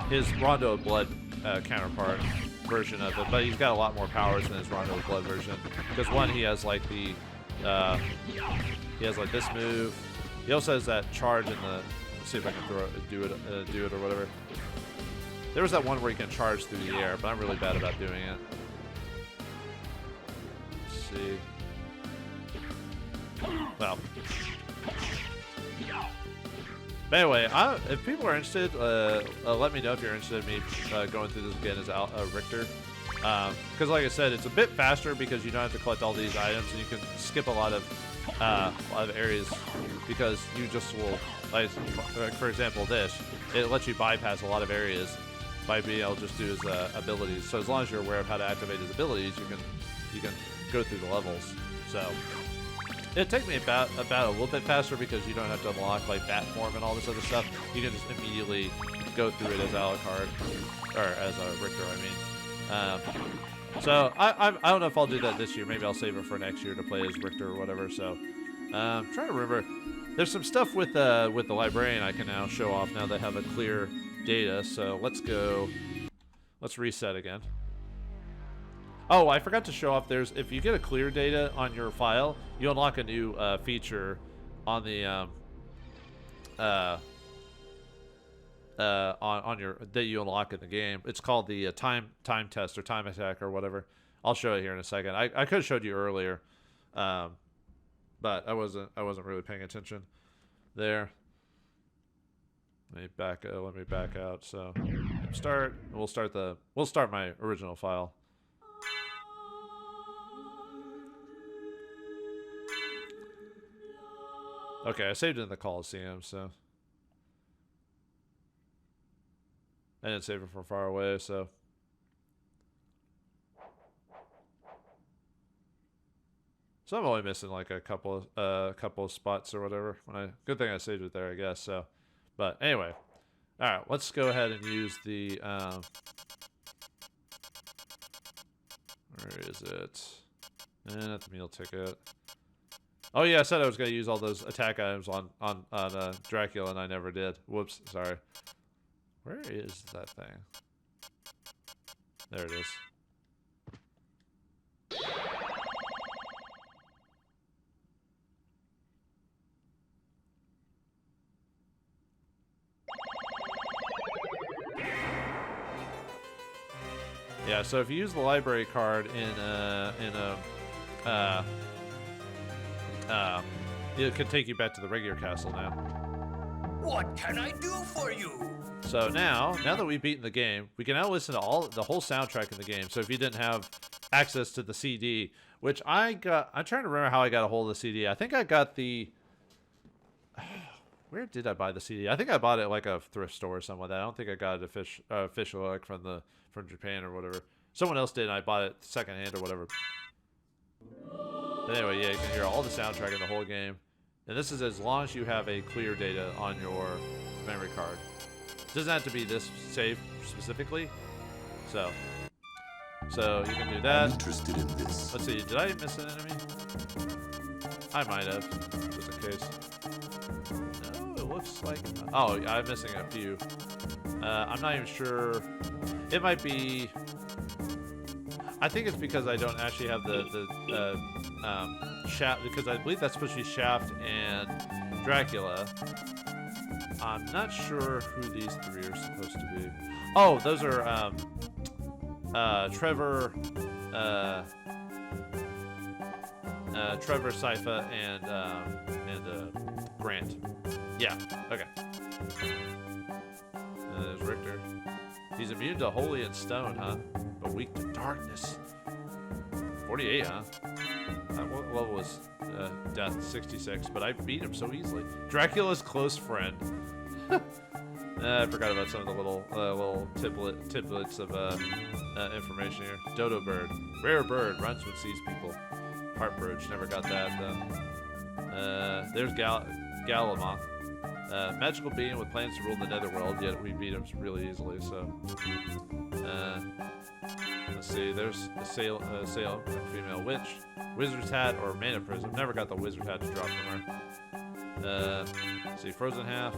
his Rondo of Blood counterpart version of it, but he's got a lot more powers than his Rondo of Blood version. Because one, he has like the he has like this move. He also has that charge in the. Let's see if I can do it or whatever. There was that one where you can charge through the air, but I'm really bad about doing it. Let's see. Well. But anyway, if people are interested, let me know if you're interested in me going through this again as Richter. Because like I said, it's a bit faster because you don't have to collect all these items, and you can skip a lot of areas because you just will, like for example, this, it lets you bypass a lot of areas by being able to just do his abilities. So as long as you're aware of how to activate his abilities, you can go through the levels. So it'd take me about a little bit faster because you don't have to unlock like bat form and all this other stuff. You can just immediately go through it as Alucard, or as Richter, I mean. So I don't know if I'll do that this year. Maybe I'll save it for next year to play as Richter or whatever. So I'm trying to remember. There's some stuff with the librarian I can now show off now that I have a clear data. So let's reset again. Oh, I forgot to show off. If you get a clear data on your file, you unlock a new feature on the on your that you unlock in the game. It's called the time test or time attack or whatever. I'll show it here in a second. I could have showed you earlier, but I wasn't really paying attention there. Let me back out. So we'll start my original file. Okay, I saved it in the Coliseum, so I didn't save it from far away, so I'm only missing like a couple of spots or whatever. Good thing I saved it there, I guess. So, but anyway, all right, let's go ahead and use the where is it? Not the meal ticket. Oh yeah, I said I was going to use all those attack items on Dracula, and I never did. Whoops, sorry. Where is that thing? There it is. Yeah, so if you use the library card it could take you back to the regular castle now. What can I do for you? So now that we've beaten the game, we can now listen to the whole soundtrack in the game. So if you didn't have access to the CD, which I'm trying to remember how I got a hold of the CD. I think I got the. Where did I buy the CD? I think I bought it at like a thrift store or something like that. I don't think I got it official like from Japan or whatever. Someone else did, and I bought it secondhand or whatever. But anyway, yeah, you can hear all the soundtrack in the whole game. And this is as long as you have a clear data on your memory card. It doesn't have to be this save specifically. So you can do that. I'm interested in this. Let's see, did I miss an enemy? I might have, just in case. No, it looks like... Oh, I'm missing a few. I'm not even sure. It might be... I think it's because I don't actually have the Shaft, because I believe that's supposed to be Shaft and Dracula. I'm not sure who these three are supposed to be. Oh, those are Trevor, Sypha, and Grant. Yeah. Okay. And there's Richter. He's immune to holy and stone, huh? But weak to darkness. 48, huh? What level was death? 66, but I beat him so easily. Dracula's close friend. I forgot about some of the little tidbits of information here. Dodo bird. Rare bird. Runs when sees people. Heart bird. Never got that, though. There's Galamoth. Magical being with plans to rule the netherworld, yet we beat him really easily, so... let's see, there's a Salem, female witch. Wizard's hat or mana prism. Never got the wizard hat to drop from her. Let's see, frozen half.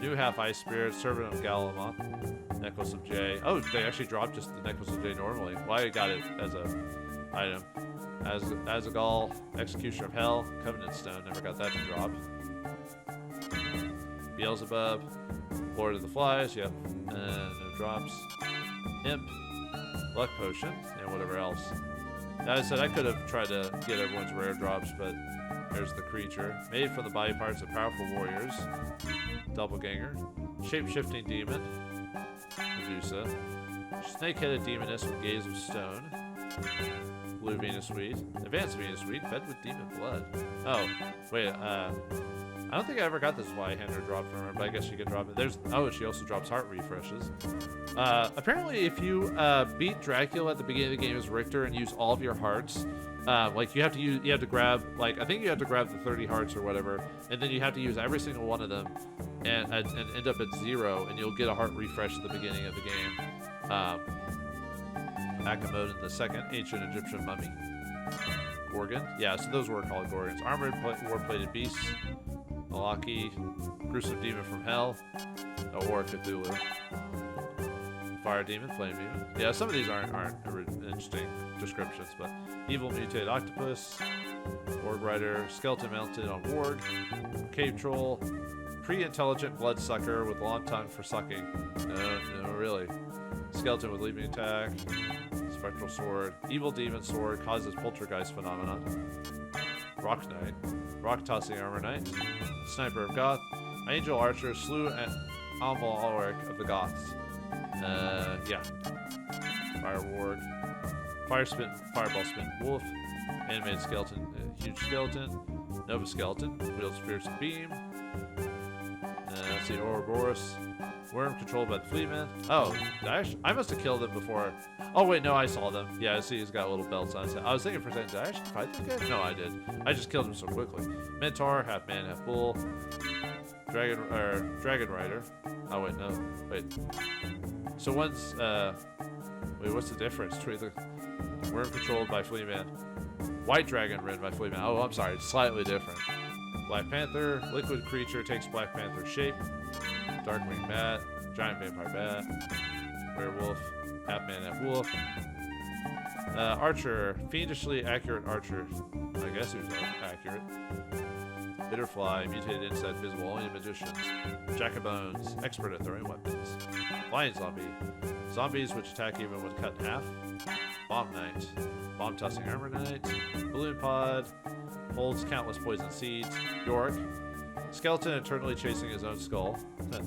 New half ice spirit. Servant of Galamoth. Necklace of J. Oh, they actually dropped just the necklace of J normally. Well, I got it as a item. As a Gall, Executioner of Hell, Covenant Stone. Never got that to drop. Beelzebub, Lord of the Flies. Yep. No drops. Imp, Luck Potion, and whatever else. As I said, I could have tried to get everyone's rare drops, but there's the creature. Made from the body parts of powerful warriors. Doppelganger. Shape-shifting demon. Medusa. Snake-headed demoness with gaze of stone. Blue Venus Weed. Advanced Venus Weed, fed with demon blood. Oh, wait, I don't think I ever got this Y-hander drop from her, but I guess she could drop it. Oh, she also drops heart refreshes. Apparently, if you beat Dracula at the beginning of the game as Richter and use all of your hearts, like you have to grab, like, I think you have to grab the 30 hearts or whatever, and then you have to use every single one of them and end up at 0, and you'll get a heart refresh at the beginning of the game. Akhmod in the second, ancient Egyptian mummy. Gorgon, yeah, so those were called Gorgons. Armored war-plated beasts. Malaki, gruesome demon from hell, or Cthulhu. Fire demon, flame demon. Yeah, some of these aren't interesting descriptions, but evil mutated octopus, org rider, skeleton mounted on ward, cave troll, pre-intelligent bloodsucker with long tongue for sucking. No, really. Skeleton with leaping attack, spectral sword, evil demon sword causes poltergeist phenomenon. Rock knight, rock tossing armor knight, sniper of goth, angel archer slew an Amalric of the goths. Yeah. Fire ward, fireball spin wolf, animated skeleton, huge skeleton, nova skeleton, wields piercing beam. Let's see, Ouroboros, worm controlled by the fleetman. Oh, I must have killed him before. Oh wait, no, I saw them. Yeah, I see he's got little belts on his head. I was thinking for a second, did I actually fight this guy? No, I did. I just killed him so quickly. Mentor, half man, half bull. Dragon rider. Oh wait, no, wait. So one's wait, what's the difference between the worm controlled by fleetman? White dragon ridden by fleetman. Oh, I'm sorry, it's slightly different. Black Panther, liquid creature takes Black Panther's shape. Darkwing bat, giant vampire bat, werewolf, half man, half wolf. Archer, fiendishly accurate archer. I guess he was accurate. Bitter fly, mutated insect, visible only to magicians. Jack of bones, expert at throwing weapons. Flying zombie, zombies which attack even when cut in half. Bomb knight, bomb tossing armor knight. Balloon pod, holds countless poison seeds. York, skeleton eternally chasing his own skull.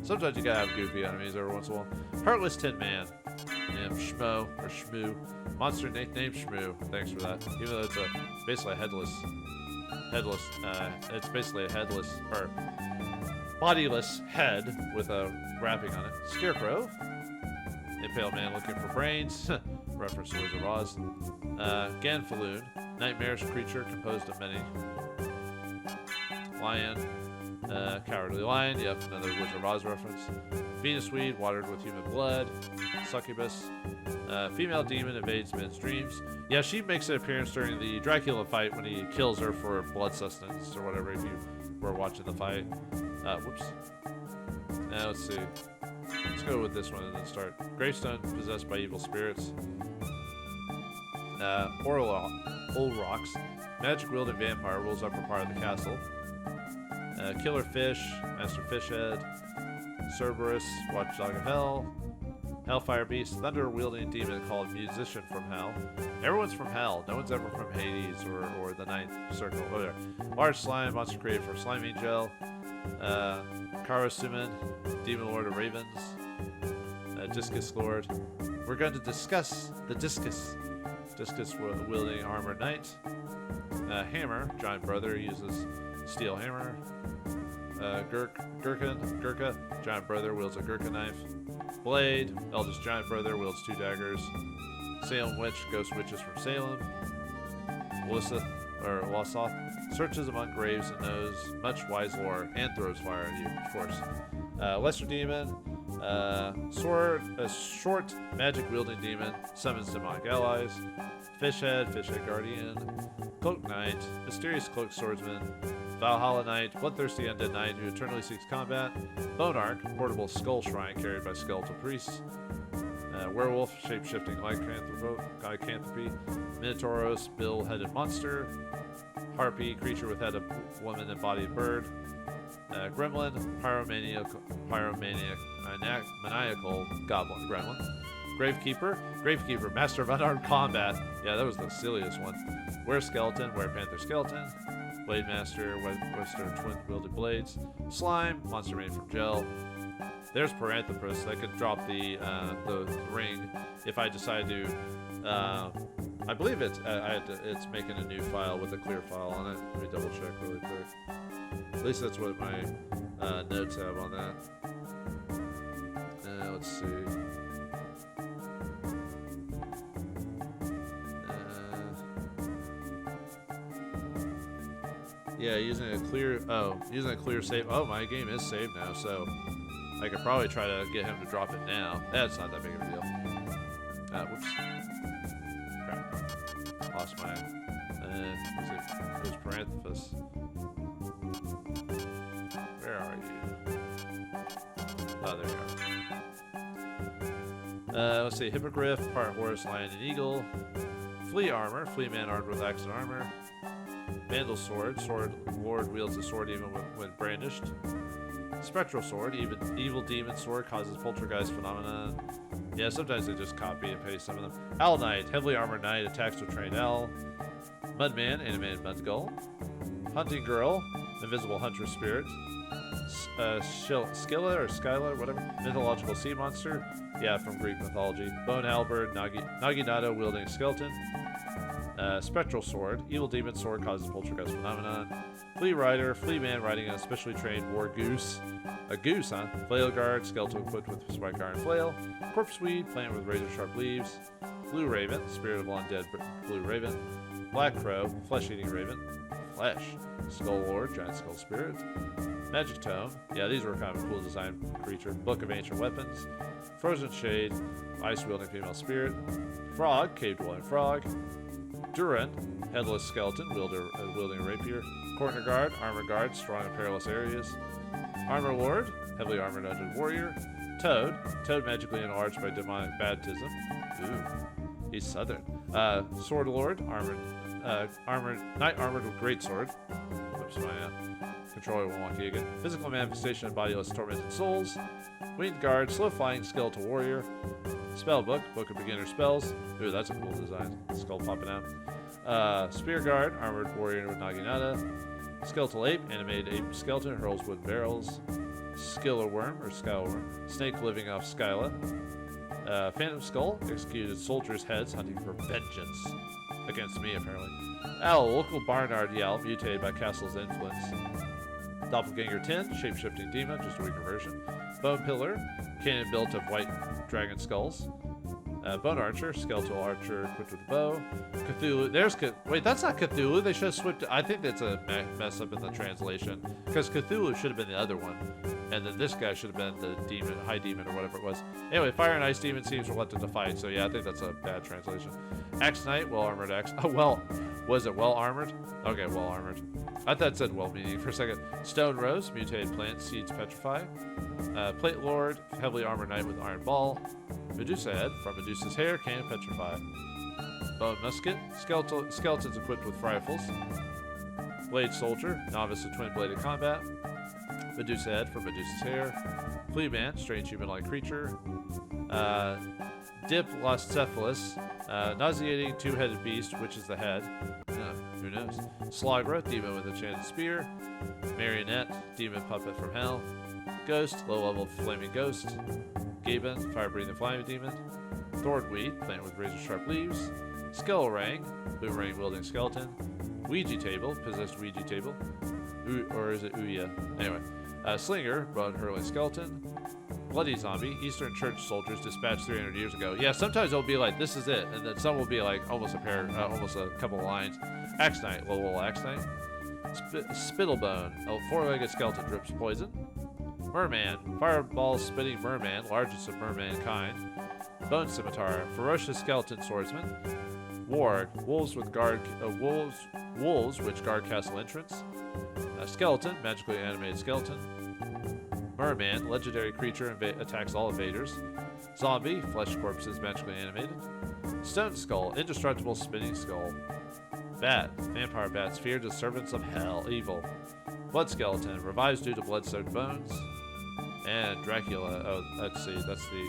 Sometimes you gotta have goofy enemies every once in a while. Heartless Tin Man. Yeah, Shmo, or Shmoo. Monster nicknamed Shmoo. Thanks for that. Even though it's basically a headless, it's basically a headless, or bodiless head with a wrapping on it. Scarecrow. Impaled man looking for brains. Reference to Wizard of Oz. Ganfaloon. Nightmarish creature composed of many. Lion. Cowardly lion. Yep, another Wizard of Oz reference. Venus weed, watered with human blood. Succubus. Female demon invades men's dreams. Yeah, she makes an appearance during the Dracula fight when he kills her for blood sustenance or whatever, if you were watching the fight. Whoops. Now let's see. Let's go with this one and then start. Gravestone possessed by evil spirits. Olrox, magic wielding vampire, rules upper part of the castle. Killer fish, master fish head. Cerberus, watchdog of hell. Hellfire beast, thunder wielding demon called musician from hell. Everyone's from hell. No one's ever from Hades or the ninth circle. Oh, there. Large slime, monster created for slime angel. Karosumen, demon lord of ravens. Discus Lord. We're going to discuss the Discus. Discus wielding armored knight. Hammer, giant brother, uses steel hammer. Gurkha, giant brother, wields a Gurkha knife. Blade, eldest giant brother, wields 2 daggers. Salem witch, ghost witches from Salem. Wasoth, searches among graves and knows much wise lore and throws fire at you, of course. Lesser demon, short magic wielding demon, summons demonic allies. Fishhead guardian. Cloak knight, mysterious cloak swordsman. Valhalla knight, bloodthirsty undead knight who eternally seeks combat. Bone arc, portable skull shrine carried by skeletal priests. Werewolf, shape-shifting lycanthropy. Minotauros, bill-headed monster. Harpy, creature with head of woman and body of bird. Gremlin, maniacal goblin. Gremlin. Gravekeeper, master of unarmed combat. Yeah, that was the silliest one. Werepanther skeleton. Blade master, Western twin-wielded blades. Slime, monster made from gel. There's Paranthropus. I could drop the ring if I decide to. I believe it's making a new file with a clear file on it. Let me double check really quick. At least that's what my notes have on that. Let's see. Yeah, using a clear save. Oh, my game is saved now, so I could probably try to get him to drop it now. That's not that big of a deal. Whoops. Crap. Lost my. It was Paranthropus. Where are you? Oh, there you are. Let's see. Hippogriff, part horse, lion, and eagle. Flea armor. Flea man armed with axe and armor. Vandal sword. Sword lord wields the sword even when brandished. Spectral sword. Evil demon sword causes poltergeist phenomenon. Yeah, sometimes they just copy and paste some of them. Owl knight. Heavily armored knight attacks with trained owl. Mudman. Animated mudgull. Hunting girl. Invisible hunter spirit. Scylla, whatever. Mythological sea monster. Yeah, from Greek mythology. Bone halberd. Naginata wielding skeleton. Spectral sword. Evil demon sword causes poltergeist phenomenon. Flea rider. Flea man riding an especially trained war goose. A goose, huh? Flail guard. Skeletal equipped with spike iron flail. Corpse weed. Plant with razor sharp leaves. Blue raven. Spirit of long dead blue raven. Black crow. Flesh eating raven. Flesh. Skull lord. Giant skull spirit. Magic tome. Yeah, these were kind of a cool design creature. Book of ancient weapons. Frozen shade. Ice wielding female spirit. Frog. Cave dwelling frog. Durant, headless skeleton, wielding a rapier. Corner guard, armor guard, strong in perilous areas. Armor lord, heavily armored undead warrior. Toad magically enlarged by demonic baptism. Ooh, he's southern. Sword lord, knight armored with great sword. Whoops, my controller won't wonky again. Physical manifestation of bodiless tormented souls. Winged guard, slow flying skeletal warrior. Spellbook, book of beginner spells. Ooh, that's a cool design. Skull popping out. Spear guard, armored warrior with Naginata. Skeletal ape, animated ape skeleton, hurls wooden barrels. Skiller worm, or skywworm. Snake living off Skyla. Phantom skull, executed soldiers' heads, hunting for vengeance. Against me, apparently. Owl, local barnyard yell, mutated by Castle's influence. Doppelganger 10, shape-shifting demon, just a weaker version. Bone pillar, cannon built of white dragon skulls. Bone archer, skeletal archer equipped with a bow. Cthulhu, wait, that's not Cthulhu. They should have switched. I think that's a mess up in the translation because Cthulhu should have been the other one, and then this guy should have been the demon, high demon, or whatever it was. Anyway, fire and ice demon seems reluctant to fight, so yeah, I think that's a bad translation. Axe knight, well armored axe. Oh well, was it well armored? Okay, well armored. I thought it said well meaning for a second. Stone rose, mutated plant, seeds petrify. Plate lord, heavily armored knight with iron ball. Medusa head, from Medusa's hair, can petrify. Bone musket, skeletons equipped with rifles. Blade soldier, novice of twin-bladed combat. Medusa head, from Medusa's hair. Flea man, strange human-like creature. Diplocephalus, nauseating two-headed beast, which is the head. Who knows? Slagra, demon with enchanted spear. Marionette, demon puppet from hell. Ghost, low-level flaming ghost. Gaben, fire-breathing flying demon. Thornweed, plant with razor-sharp leaves. Skullrang, boomerang-wielding skeleton. Ouija table, possessed Ouija table. Or is it Ouya? Anyway. Slinger, bone-hurling skeleton. Bloody zombie, Eastern Church soldiers dispatched 300 years ago. Yeah, sometimes it'll be like, this is it. And then some will be like almost a couple of lines. Axe Knight, little Axe Knight. Spittlebone, a four-legged skeleton drips poison. Merman, fireball spitting merman, largest of merman kind. Bone scimitar, ferocious skeleton swordsman. Ward, wolves which guard castle entrance. Skeleton, magically animated skeleton. Merman, legendary creature, attacks all invaders. Zombie, flesh corpses, magically animated. Stone skull, indestructible spinning skull. Bat, vampire bats, feared as servants of hell, evil. Blood skeleton, revives due to blood-soaked bones. And Dracula. Oh, let's see. That's the.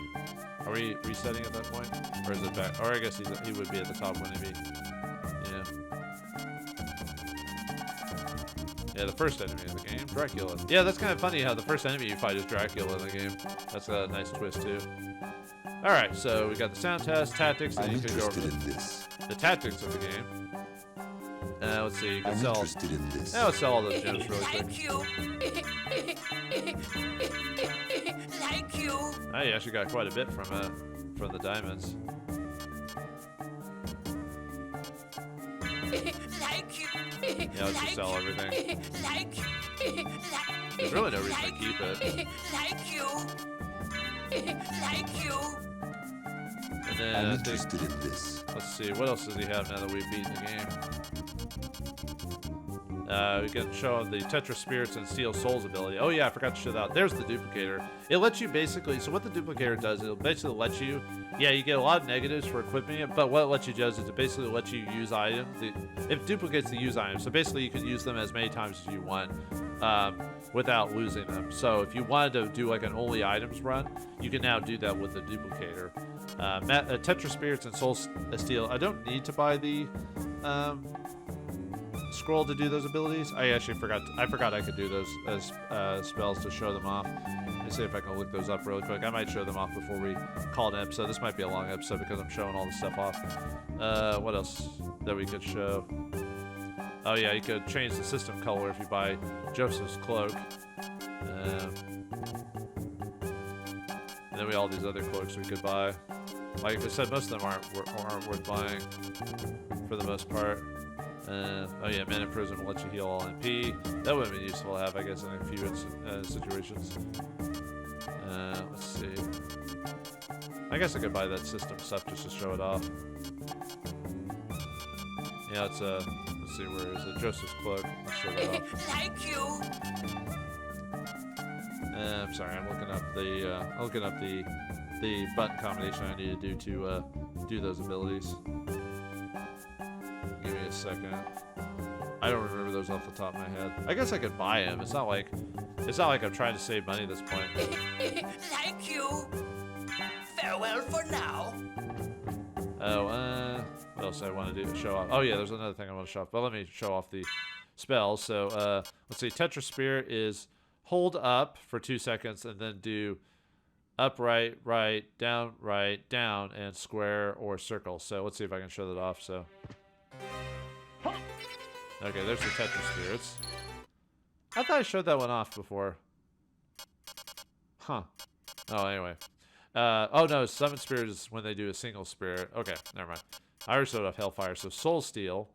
Are we resetting at that point, or is it back? Or I guess he would be at the top, wouldn't he be? Yeah. Yeah, the first enemy in the game, Dracula. Yeah, that's kind of funny how the first enemy you fight is Dracula in the game. That's a nice twist too. All right, so we got the sound test, tactics, and you can go over the tactics of the game. Let's see. You can sell. Yeah, let's sell all those gems really quick. Oh, you actually got quite a bit from the diamonds. Yeah, let's just sell everything. There's really no reason to keep it. And then I'm interested in this. Let's see, what else does he have now that we've beaten the game? We can show the Tetra Spirits and Steel Souls ability. Oh yeah, I forgot to show that. There's the duplicator. It lets you basically, so what the duplicator does, it'll basically let you, yeah, you get a lot of negatives for equipping it, but what it lets you do is it basically lets you use items. It duplicates the use items, so basically you can use them as many times as you want without losing them. So if you wanted to do like an only items run, you can now do that with the duplicator. Tetra Spirits and Soul Steel. I don't need to buy the scroll to do those abilities. I actually forgot. I forgot I could do those as spells to show them off. Let me see if I can look those up really quick. I might show them off before we call it an episode. This might be a long episode because I'm showing all the stuff off. What else that we could show? Oh yeah, you could change the system color if you buy Joseph's cloak. And then we all these other cloaks we could buy. Like I said, most of them aren't worth buying for the most part. Oh yeah, Man in Prison will let you heal all MP. That would have been useful to have, I guess, in a few situations. Let's see. I guess I could buy that system stuff just to show it off. Yeah, let's see, where is it? Joseph's cloak. Let's show that off. I'm sorry, I'm looking up the button combination I need to do to do those abilities. Give me a second. I don't remember those off the top of my head. I guess I could buy them. It's not like I'm trying to save money at this point. Farewell for now. Oh, what else I want to do? Show off. Oh yeah, there's another thing I want to show off. But let me show off the spells. So let's see. Tetra Spirit is hold up for 2 seconds and then do up, right, down, and square or circle. So let's see if I can show that off. So. Okay, there's the Tetra Spirits. I thought I showed that one off before. Huh. Oh, anyway. Oh no, Summon Spirit is when they do a single spirit. Okay, never mind. I already showed off Hellfire. So Soul Steel.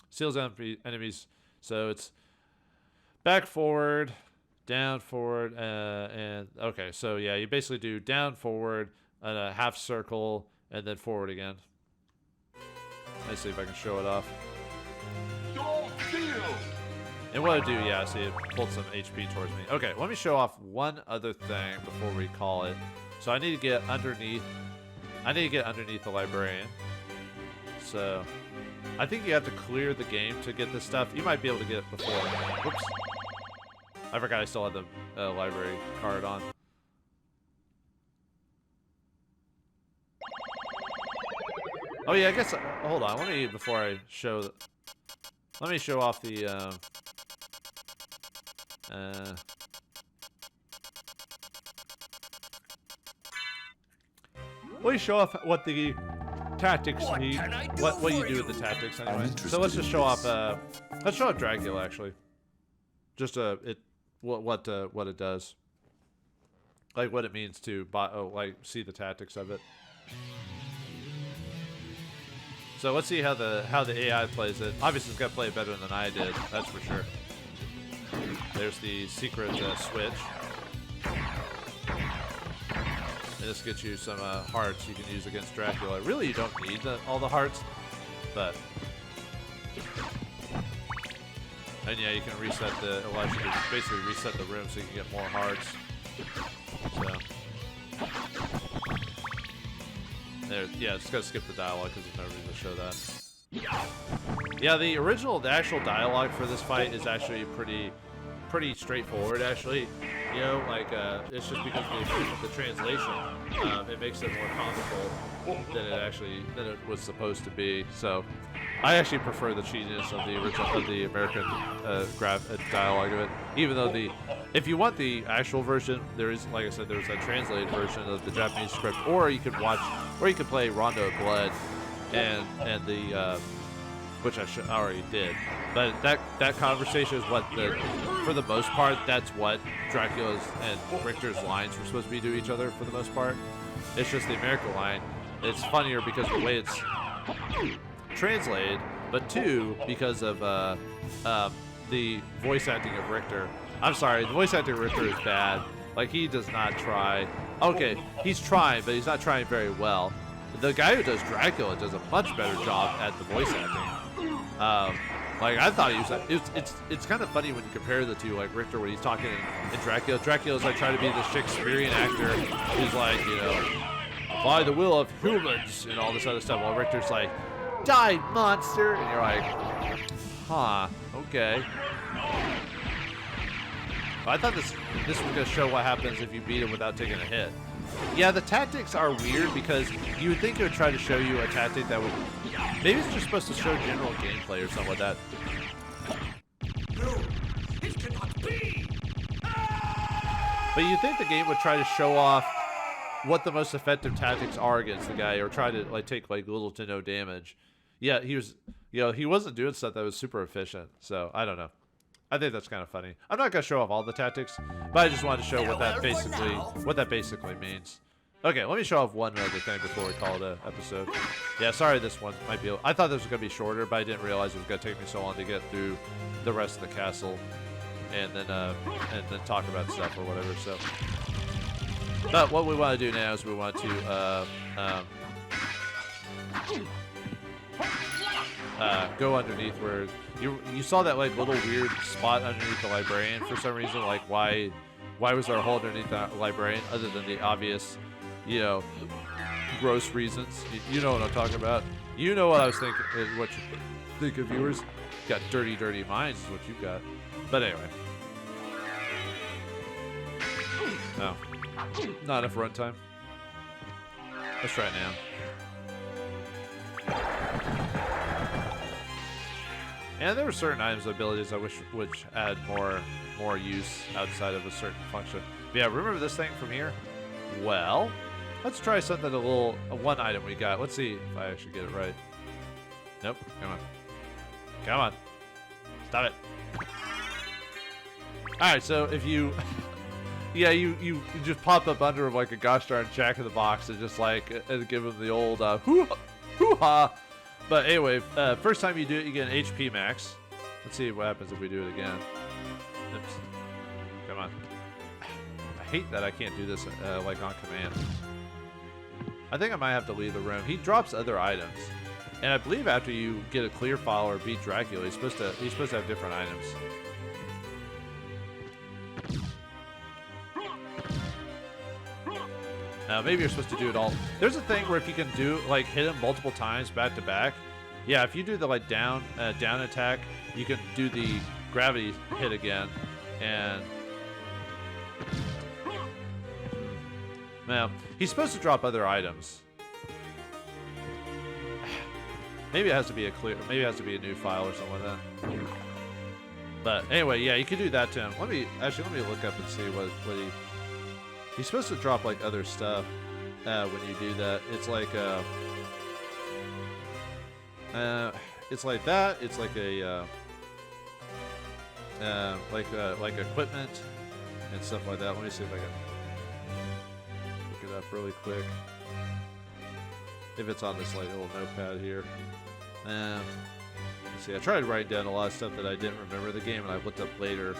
Steals enemies. So it's back, forward, down, forward, and... Okay, so yeah, you basically do down, forward, and a half circle, and then forward again. Let's see if I can show it off. And what I do, yeah, see, it pulled some HP towards me. Okay, let me show off one other thing before we call it. So I need to get underneath. The librarian. So I think you have to clear the game to get this stuff. You might be able to get it before. Whoops. I forgot I still had the library card on. Oh yeah, I guess. Hold on. Let me before I show. Let me show off the. let me show off what the tactics What need. can I do What you for do you? with the tactics I'm anyway. interested So let's just in show off. this. Let's show off Dracula actually. Just what it does. Like what it means to like see the tactics of it. So let's see how the AI plays it. Obviously, it's got to play it better than I did. That's for sure. There's the secret switch. And this gets you some hearts you can use against Dracula. Really, you don't need all the hearts, but and yeah, you can reset it allows you to basically reset the room so you can get more hearts. So. There, yeah, just gotta skip the dialogue because there's no reason to show that. Yeah, the actual dialogue for this fight is actually pretty straightforward. Actually, you know, like it's just because of the translation, it makes it more comical than it was supposed to be. So, I actually prefer the cheesiness of the American dialogue of it. Even though if you want the actual version, there is, like I said, there's a translated version of the Japanese script, or you could play Rondo of Blood, and the which I already did. But that conversation is for the most part, that's what Dracula's and Richter's lines were supposed to be to each other for the most part. It's just the American line. It's funnier because of the way it's translated, but two, because of the voice acting of Richter. I'm sorry, the voice acting of Richter is bad. Like, he does not try. Okay, he's trying, but he's not trying very well. The guy who does Dracula does a much better job at the voice acting. Like, I thought he was. It's kind of funny when you compare the two. Like Richter, when he's talking in Dracula. Dracula's like trying to be the Shakespearean actor who's like, you know, by the will of humans and all this other stuff. While Richter's like, die, monster, and you're like, huh, okay. I thought this was gonna show what happens if you beat him without taking a hit. Yeah, the tactics are weird because you would think it would try to show you a tactic that would. Maybe it's just supposed to show general gameplay or something like that. No, it cannot be. But you'd think the game would try to show off what the most effective tactics are against the guy, or try to like take like little to no damage. Yeah, he wasn't doing stuff that was super efficient. So I don't know. I think that's kind of funny. I'm not gonna show off all the tactics, but I just wanted to show what that basically means. Okay, let me show off one other thing before we call it an episode. Yeah, sorry, this one might be. I thought this was gonna be shorter, but I didn't realize it was gonna take me so long to get through the rest of the castle, and then talk about stuff or whatever. So, but what we want to do now is we want to go underneath where you saw that like little weird spot underneath the librarian for some reason. Like why was there a hole underneath the librarian other than the obvious, you know, gross reasons? You know what I'm talking about. You know what I was thinking. What you think of viewers? Got dirty minds is what you got. But anyway, no, not enough runtime. Let's try it now. And there were certain items and abilities I wish would add more use outside of a certain function. But yeah, remember this thing from here? Well, let's try something one item we got. Let's see if I actually get it right. Nope, come on. Come on. Stop it. Alright, so if you yeah, you just pop up under him like a gosh darn Jack in the Box and just like give him the old hoo-ha. But anyway, first time you do it, you get an HP max. Let's see what happens if we do it again. Oops. Come on. I hate that I can't do this like on command. I think I might have to leave the room. He drops other items, and I believe after you get a clear file or beat Dracula, he's supposed to have different items. Maybe you're supposed to do it all. There's a thing where if you can do like hit him multiple times back to back. Yeah, if you do the like down attack, you can do the gravity hit again, and now he's supposed to drop other items. Maybe it has to be maybe it has to be a new file or something like that. But anyway, yeah, you can do that to him. Let me look up and see what he's supposed to drop like other stuff. when you do that. It's like it's like that. It's like a like equipment and stuff like that. Let me see if I can look it up really quick. If it's on this like little notepad here. Let's see, I tried writing down a lot of stuff that I didn't remember the game, and I looked up later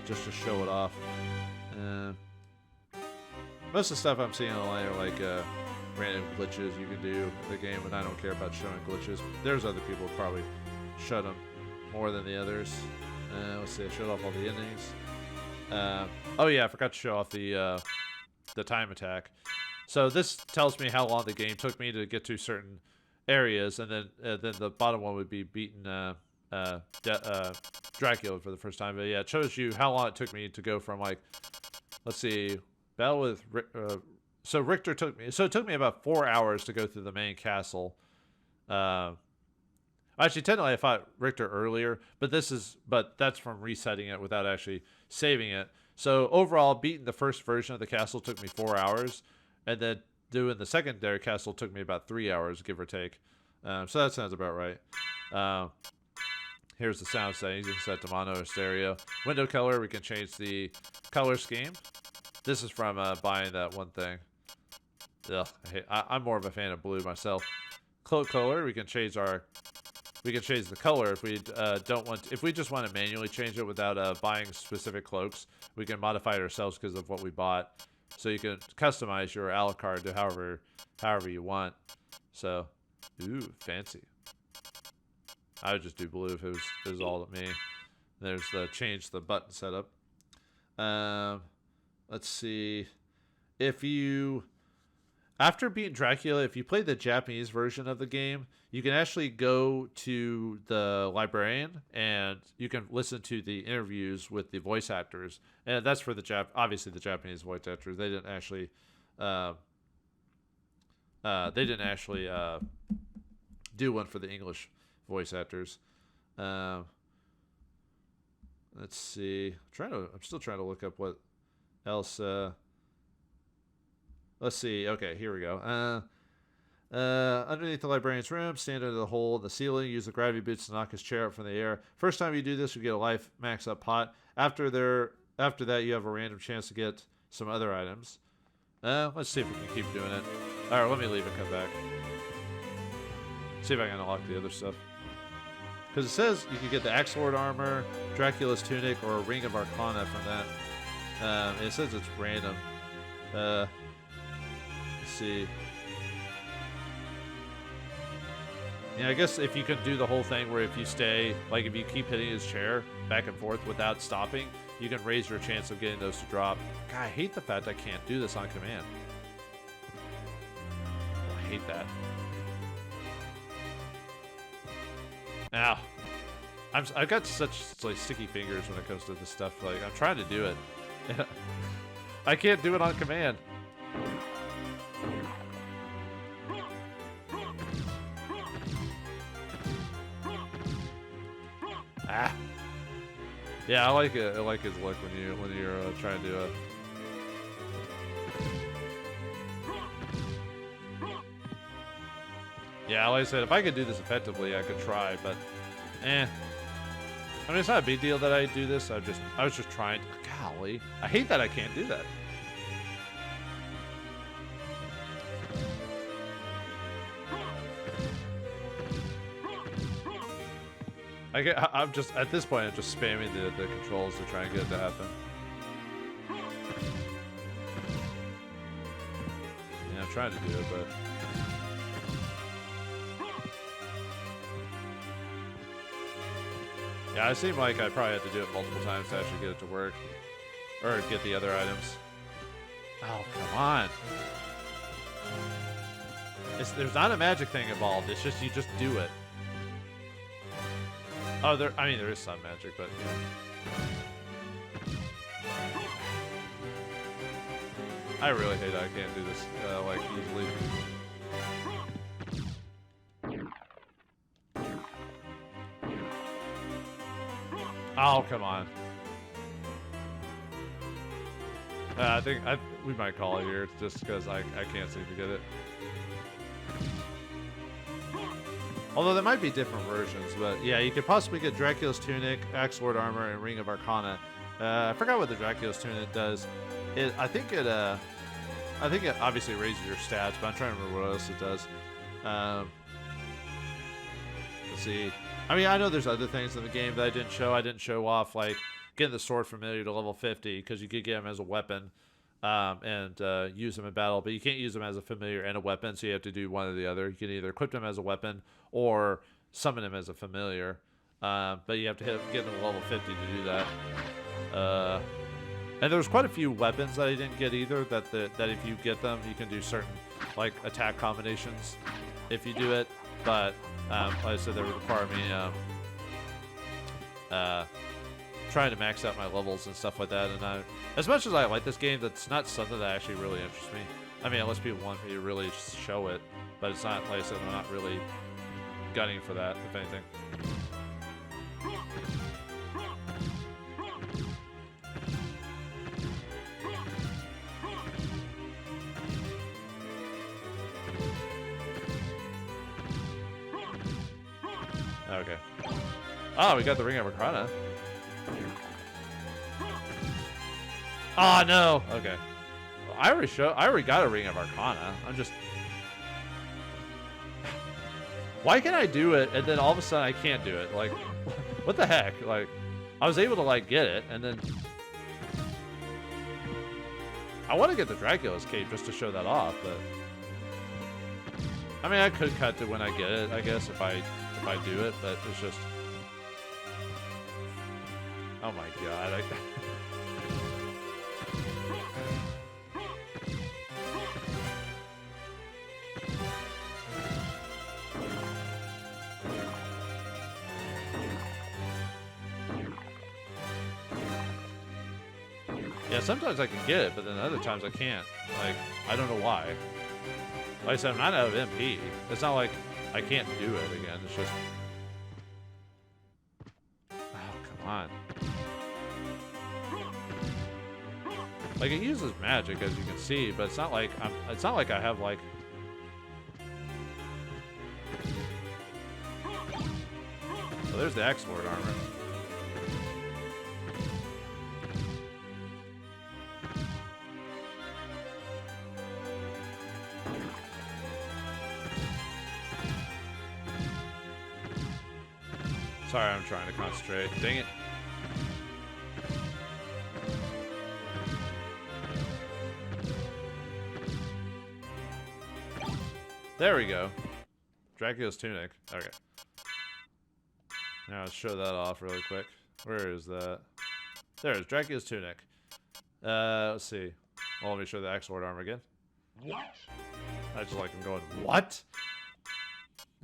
just to show it off. Most of the stuff I'm seeing online are like random glitches you can do in the game, and I don't care about showing glitches. There's other people who probably shut them more than the others. Let's see, I showed off all the endings. Oh yeah, I forgot to show off the time attack. So this tells me how long the game took me to get to certain areas, and then the bottom one would be beating Dracula for the first time. But yeah, it shows you how long it took me to go from like, let's see, battle with so Richter took me. So it took me about 4 hours to go through the main castle. Actually, technically, I fought Richter earlier, but that's from resetting it without actually saving it. So overall, beating the first version of the castle took me 4 hours, and then doing the secondary castle took me about 3 hours, give or take. So that sounds about right. Here's the sound settings. You can set to mono or stereo. Window color, we can change the color scheme. This is from buying that one thing. Ugh, I'm more of a fan of blue myself. Cloak color, we can change the color if we if we just want to manually change it without buying specific cloaks. We can modify it ourselves because of what we bought. So you can customize your Alucard to however you want. So, ooh, fancy. I would just do blue if it was all at me. There's the change the button setup. Let's see. After beating Dracula, if you play the Japanese version of the game, you can actually go to the librarian and you can listen to the interviews with the voice actors. And that's for obviously the Japanese voice actors. They didn't actually do one for the English voice actors. Let's see. I'm still trying to look up what else. Let's see. Okay, here we go. Underneath the librarian's room, stand under the hole in the ceiling. Use the gravity boots to knock his chair up from the air. First time you do this, you get a life max up pot. After that, you have a random chance to get some other items. Let's see if we can keep doing it. All right, let me leave and come back. See if I can unlock the other stuff. Because it says you can get the Axe Lord armor, Dracula's tunic, or a Ring of Arcana from that. It says it's random. Let's see. Yeah, I guess if you can do the whole thing where if you stay, like if you keep hitting his chair back and forth without stopping, you can raise your chance of getting those to drop. God, I hate the fact I can't do this on command. I hate that. Ow. I've got such like sticky fingers when it comes to this stuff. Like I'm trying to do it. I can't do it on command. Ah. Yeah, I like it. I like his look when you're trying to. Yeah, like I said, if I could do this effectively, I could try, but I mean, it's not a big deal that I do this. I was just trying. Golly, I hate that I can't do that. I'm just at this point. I'm just spamming the controls to try and get it to happen. Yeah, I'm trying to do it, but. Yeah, it seemed like I probably had to do it multiple times to actually get it to work. Or get the other items. Oh, come on. There's not a magic thing involved. It's just you just do it. Oh, there is some magic, but yeah. I really hate I can't do this like easily. Oh, come on. I think we might call it here just because I can't seem to get it. Although there might be different versions, but yeah, you could possibly get Dracula's Tunic, Axe Lord Armor, and Ring of Arcana. I forgot what the Dracula's Tunic does. I think it obviously raises your stats, but I'm trying to remember what else it does. Let's see. I mean, I know there's other things in the game that I didn't show. I didn't show off, like getting the sword familiar to level 50 because you could get him as a weapon and use him in battle, but you can't use him as a familiar and a weapon, so you have to do one or the other. You can either equip him as a weapon or summon him as a familiar, but you have to get him to level 50 to do that. And there's quite a few weapons that I didn't get either, that if you get them, you can do certain like attack combinations if you do it, but like I said, they would require me trying to max out my levels and stuff like that. And as much as I like this game, that's not something that actually really interests me. I mean, unless people want me to really show it, but it's not, like I said, I'm not really gunning for that, if anything. Okay. Oh, we got the Ring of Arcana. Oh no. Okay. I already got a Ring of Arcana. I'm just. Why can I do it and then all of a sudden I can't do it? Like, what the heck? Like, I was able to like get it and then. I want to get the Dracula's cape just to show that off, but. I mean, I could cut to when I get it, I guess, if I do it, but it's just. Oh my god. Yeah, sometimes I can get it, but then other times I can't. Like, I don't know why. Like I said, I'm not out of MP. It's not like I can't do it again. It's just... Oh, come on. Like, it uses magic, as you can see, but it's not like I have, like... Oh, there's the Axe Lord armor. Sorry, I'm trying to concentrate. Dang it. There we go. Dracula's Tunic. Okay. Now let's show that off really quick. Where is that? There it is. Dracula's Tunic. Let's see. Well, let me show the Axe Lord armor again. What? I just like him going, what?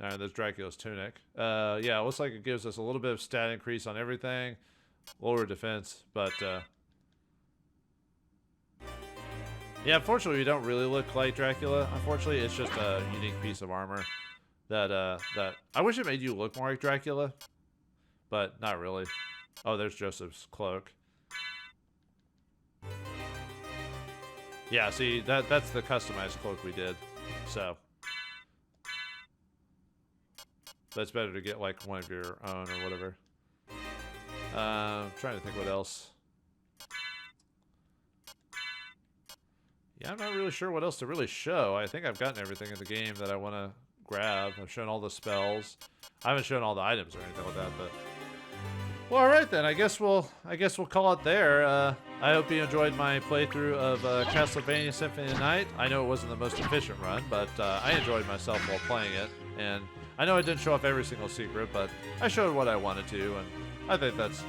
Alright, there's Dracula's Tunic. Yeah, it looks like it gives us a little bit of stat increase on everything. Lower defense, but, yeah, unfortunately, we don't really look like Dracula. Unfortunately, it's just a unique piece of armor that I wish it made you look more like Dracula, but not really. Oh, there's Joseph's cloak. Yeah, see, that's the customized cloak we did, so... That's better to get like one of your own or whatever. I'm trying to think what else. Yeah, I'm not really sure what else to really show. I think I've gotten everything in the game that I want to grab. I've shown all the spells. I haven't shown all the items or anything like that, but. Well, all right then. I guess we'll call it there. I hope you enjoyed my playthrough of Castlevania Symphony of the Night. I know it wasn't the most efficient run, but I enjoyed myself while playing it, and I know I didn't show off every single secret, but I showed what I wanted to, and I think that's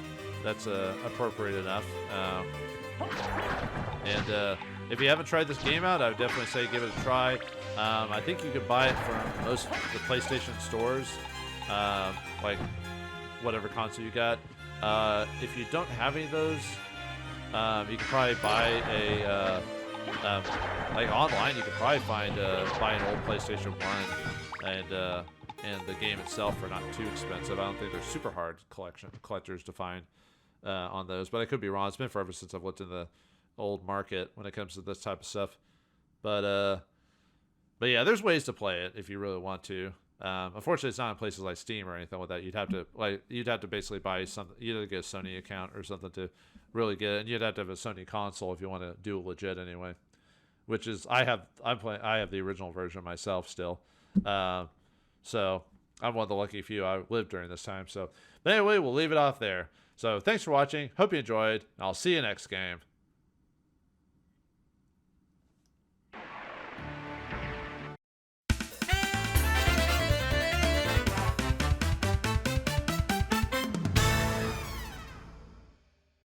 appropriate enough. And if you haven't tried this game out, I would definitely say give it a try. I think you could buy it from most of the PlayStation stores, like whatever console you got. If you don't have any of those, you can probably buy a like online. You can probably buy an old PlayStation 1 and the game itself for not too expensive. I don't think they're super hard collectors to find on those, but I could be wrong. It's been forever since I've looked in the old market when it comes to this type of stuff. But yeah, there's ways to play it if you really want to. Unfortunately, it's not in places like Steam or anything like that. You'd have to basically buy something. You'd have to get a Sony account or something to really get it, and you'd have to have a Sony console if you want to do it legit anyway. Which is I have the original version myself still, so I'm one of the lucky few I lived during this time. So, but anyway, we'll leave it off there. So thanks for watching. Hope you enjoyed, and I'll see you next game.